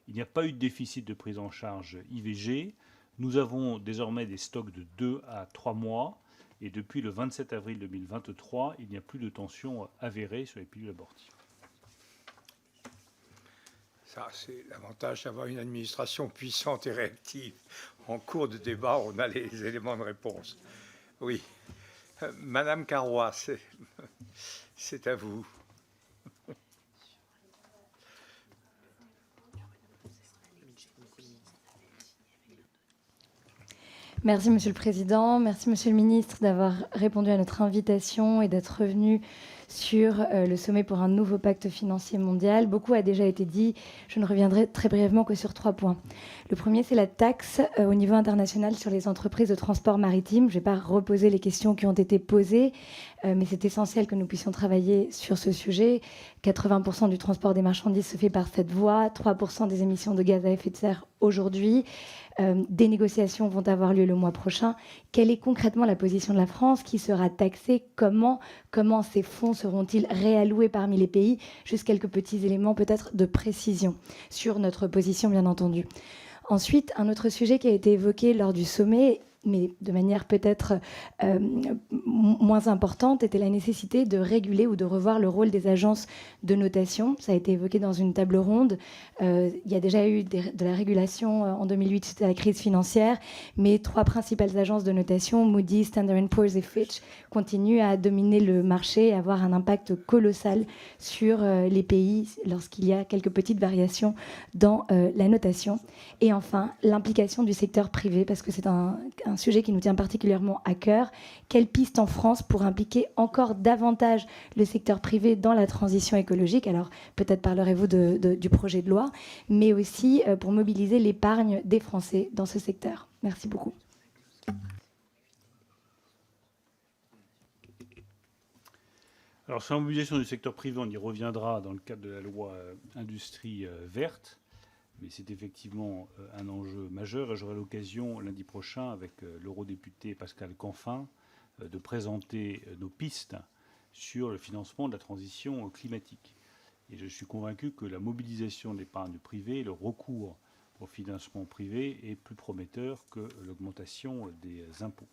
Il n'y a pas eu de déficit de prise en charge IVG. Nous avons désormais des stocks de 2 à 3 mois. Et depuis le 27 avril 2023, il n'y a plus de tension avérée sur les pilules abortives. Ça, c'est l'avantage d'avoir une administration puissante et réactive. En cours de débat, on a les éléments de réponse. Oui. Madame Carrois, c'est à vous. Merci, Monsieur le Président. Merci, Monsieur le Ministre, d'avoir répondu à notre invitation et d'être revenu sur le sommet pour un nouveau pacte financier mondial. Beaucoup a déjà été dit. Je ne reviendrai très brièvement que sur 3 points. Le premier, c'est la taxe au niveau international sur les entreprises de transport maritime. Je ne vais pas reposer les questions qui ont été posées, mais c'est essentiel que nous puissions travailler sur ce sujet. 80% du transport des marchandises se fait par cette voie, 3% des émissions de gaz à effet de serre aujourd'hui. Des négociations vont avoir lieu le mois prochain. Quelle est concrètement la position de la France? Qui sera taxée? Comment ces fonds seront-ils réalloués parmi les pays? Juste quelques petits éléments peut-être de précision sur notre position, bien entendu. Ensuite, un autre sujet qui a été évoqué lors du sommet, mais de manière peut-être moins importante, était la nécessité de réguler ou de revoir le rôle des agences de notation. Ça a été évoqué dans une table ronde. Il y a déjà eu de la régulation en 2008, c'était la crise financière, mais 3 principales agences de notation, Moody's, Standard & Poor's et Fitch, continuent à dominer le marché et avoir un impact colossal sur les pays lorsqu'il y a quelques petites variations dans la notation. Et enfin, l'implication du secteur privé, parce que c'est un sujet qui nous tient particulièrement à cœur. Quelle piste en France pour impliquer encore davantage le secteur privé dans la transition écologique? Alors, peut-être parlerez-vous du projet de loi, mais aussi pour mobiliser l'épargne des Français dans ce secteur. Merci beaucoup. Alors, sur la mobilisation du secteur privé, on y reviendra dans le cadre de la loi industrie verte. Mais c'est effectivement un enjeu majeur et j'aurai l'occasion lundi prochain avec l'eurodéputé Pascal Canfin de présenter nos pistes sur le financement de la transition climatique. Et je suis convaincu que la mobilisation de l'épargne privée, le recours au financement privé est plus prometteur que l'augmentation des impôts.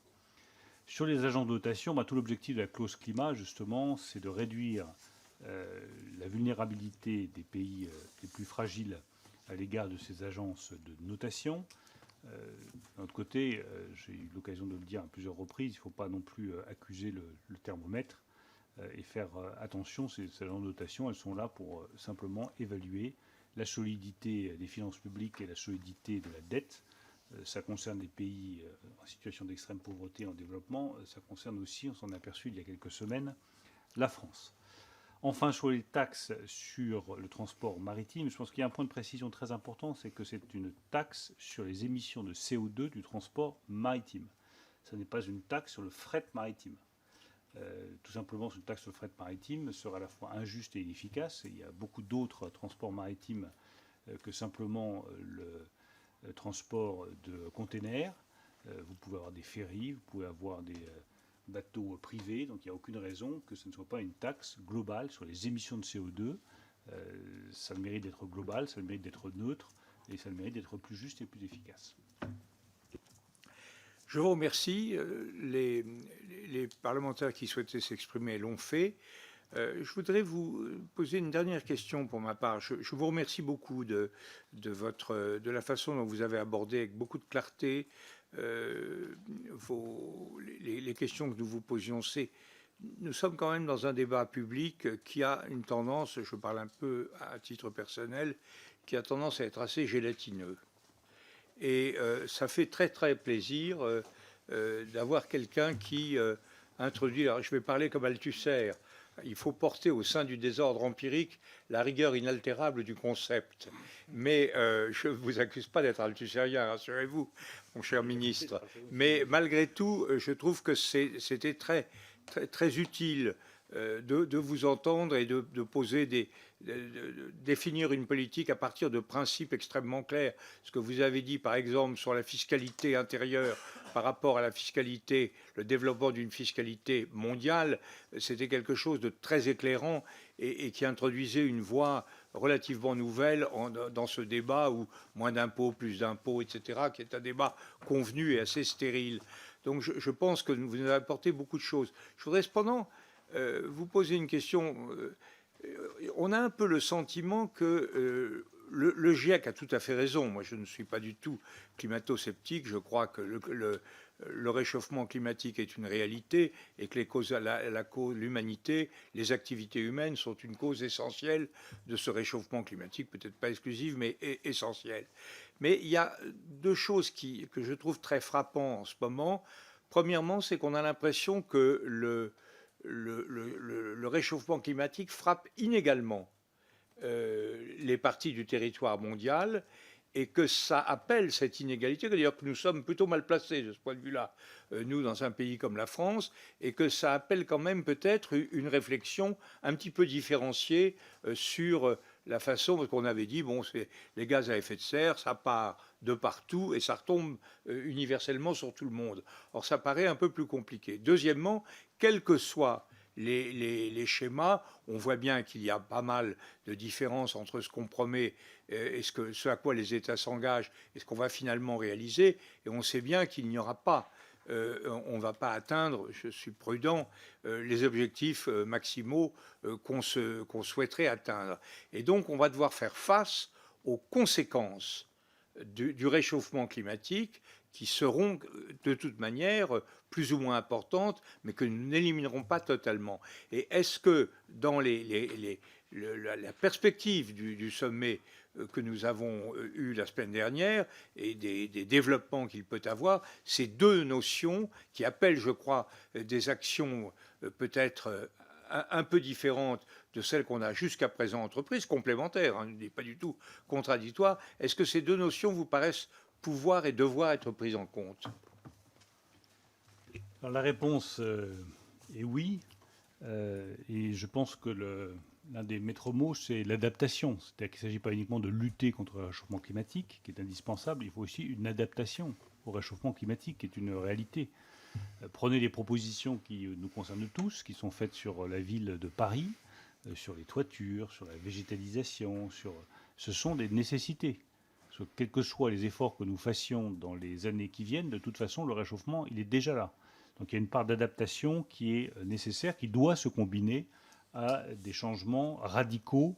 Sur les agents de notation, tout l'objectif de la clause climat, justement, c'est de réduire la vulnérabilité des pays les plus fragiles à l'égard de ces agences de notation. D'un autre côté, j'ai eu l'occasion de le dire à plusieurs reprises, il ne faut pas non plus accuser le thermomètre et faire attention. Ces agences de notation, elles sont là pour simplement évaluer la solidité des finances publiques et la solidité de la dette. Ça concerne les pays en situation d'extrême pauvreté en développement. Ça concerne aussi, on s'en est aperçu il y a quelques semaines, la France. Enfin, sur les taxes sur le transport maritime, je pense qu'il y a un point de précision très important, c'est que c'est une taxe sur les émissions de CO2 du transport maritime. Ce n'est pas une taxe sur le fret maritime. Tout simplement, une taxe sur le fret maritime serait à la fois injuste et inefficace. Et il y a beaucoup d'autres transports maritimes que simplement le transport de containers. Vous pouvez avoir des ferries, vous pouvez avoir des bateaux privés, donc il n'y a aucune raison que ce ne soit pas une taxe globale sur les émissions de CO2. Ça le mérite d'être global, ça le mérite d'être neutre, et ça le mérite d'être plus juste et plus efficace. Je vous remercie. Les parlementaires qui souhaitaient s'exprimer l'ont fait. Je voudrais vous poser une dernière question pour ma part. Je vous remercie beaucoup de la façon dont vous avez abordé avec beaucoup de clarté les questions que nous vous posions. Nous sommes quand même dans un débat public qui a une tendance, je parle un peu à titre personnel, qui a tendance à être assez gélatineux. Et ça fait très très plaisir d'avoir quelqu'un qui introduit, alors je vais parler comme Althusser, il faut porter au sein du désordre empirique la rigueur inaltérable du concept. Mais je ne vous accuse pas d'être althusserien, rassurez-vous, mon cher ministre. Mais malgré tout, je trouve que c'était très, très, très utile de vous entendre et de poser de définir une politique à partir de principes extrêmement clairs. Ce que vous avez dit, par exemple, sur la fiscalité intérieure par rapport à la fiscalité, le développement d'une fiscalité mondiale, c'était quelque chose de très éclairant et qui introduisait une voie relativement nouvelle dans ce débat où moins d'impôts, plus d'impôts, etc., qui est un débat convenu et assez stérile. Donc je pense que vous nous avez apporté beaucoup de choses. Je voudrais cependant vous poser une question. On a un peu le sentiment que le GIEC a tout à fait raison. Moi, je ne suis pas du tout climato-sceptique. Je crois que le réchauffement climatique est une réalité et que l'humanité, les activités humaines sont une cause essentielle de ce réchauffement climatique, peut-être pas exclusive, mais essentielle. Mais il y a deux choses que je trouve très frappantes en ce moment. Premièrement, c'est qu'on a l'impression que le réchauffement climatique frappe inégalement les parties du territoire mondial et que ça appelle cette inégalité, d'ailleurs que nous sommes plutôt mal placés de ce point de vue-là, nous, dans un pays comme la France, et que ça appelle quand même peut-être une réflexion un petit peu différenciée sur la façon, parce qu'on avait dit, bon, c'est les gaz à effet de serre, ça part de partout et ça retombe universellement sur tout le monde. Or, ça paraît un peu plus compliqué. Deuxièmement, quels que soient les schémas, on voit bien qu'il y a pas mal de différences entre ce qu'on promet et ce à quoi les États s'engagent et ce qu'on va finalement réaliser. Et on sait bien qu'il n'y aura pas, on ne va pas atteindre, je suis prudent, les objectifs maximaux qu'on souhaiterait atteindre. Et donc on va devoir faire face aux conséquences du réchauffement climatique qui seront de toute manière plus ou moins importantes, mais que nous n'éliminerons pas totalement. Et est-ce que dans la perspective du sommet que nous avons eu la semaine dernière et des développements qu'il peut avoir, ces deux notions qui appellent, je crois, des actions peut-être un peu différentes de celles qu'on a jusqu'à présent entreprises, complémentaires, hein, n'est pas du tout contradictoire, est-ce que ces deux notions vous paraissent pouvoir et devoir être prises en compte? Alors, la réponse est oui. Et je pense que l'un des maîtres mots, c'est l'adaptation. C'est-à-dire qu'il ne s'agit pas uniquement de lutter contre le réchauffement climatique, qui est indispensable, il faut aussi une adaptation au réchauffement climatique, qui est une réalité. Prenez les propositions qui nous concernent tous, qui sont faites sur la ville de Paris, sur les toitures, sur la végétalisation, ce sont des nécessités. Parce que quels que soient les efforts que nous fassions dans les années qui viennent, de toute façon, le réchauffement, il est déjà là. Donc il y a une part d'adaptation qui est nécessaire, qui doit se combiner à des changements radicaux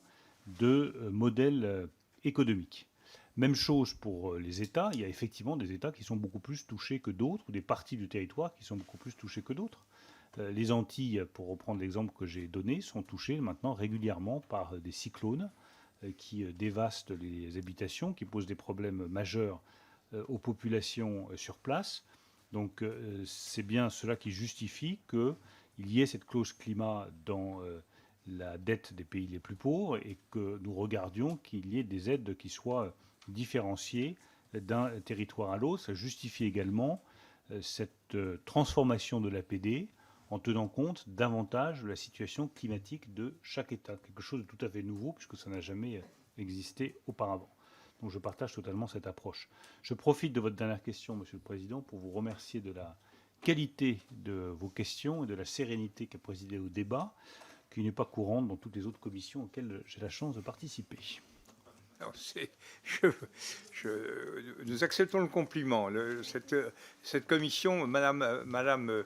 de modèle économique. Même chose pour les États. Il y a effectivement des États qui sont beaucoup plus touchés que d'autres, ou des parties du territoire qui sont beaucoup plus touchés que d'autres. Les Antilles, pour reprendre l'exemple que j'ai donné, sont touchées maintenant régulièrement par des cyclones qui dévastent les habitations, qui posent des problèmes majeurs aux populations sur place. Donc c'est bien cela qui justifie qu'il y ait cette clause climat dans la dette des pays les plus pauvres et que nous regardions qu'il y ait des aides qui soient différenciées d'un territoire à l'autre. Ça justifie également cette transformation de l'APD en tenant compte davantage de la situation climatique de chaque État. Quelque chose de tout à fait nouveau puisque ça n'a jamais existé auparavant. Donc je partage totalement cette approche. Je profite de votre dernière question, Monsieur le Président, pour vous remercier de la qualité de vos questions et de la sérénité qui a présidé au débat, qui n'est pas courante dans toutes les autres commissions auxquelles j'ai la chance de participer. Alors, nous acceptons le compliment. Cette commission, Madame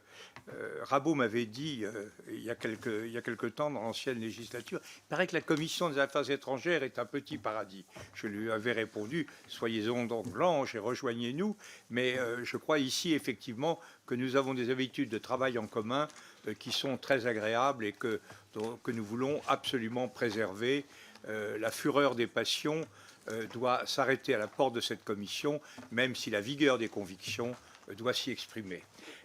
Rabault m'avait dit il y a quelque temps dans l'ancienne législature, il paraît que la commission des affaires étrangères est un petit paradis. Je lui avais répondu, soyez-en donc blanches et rejoignez-nous. Mais je crois ici effectivement que nous avons des habitudes de travail en commun qui sont très agréables et que nous voulons absolument préserver. La fureur des passions doit s'arrêter à la porte de cette commission, même si la vigueur des convictions doit s'y exprimer.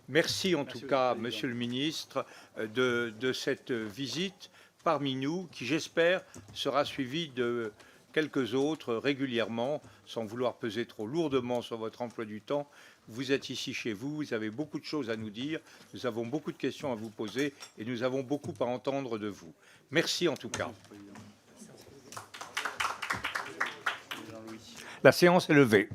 Merci en tout cas, Monsieur le Ministre, de cette visite parmi nous, qui j'espère sera suivie de quelques autres régulièrement, sans vouloir peser trop lourdement sur votre emploi du temps. Vous êtes ici chez vous, vous avez beaucoup de choses à nous dire, nous avons beaucoup de questions à vous poser et nous avons beaucoup à entendre de vous. Merci en tout cas. La séance est levée.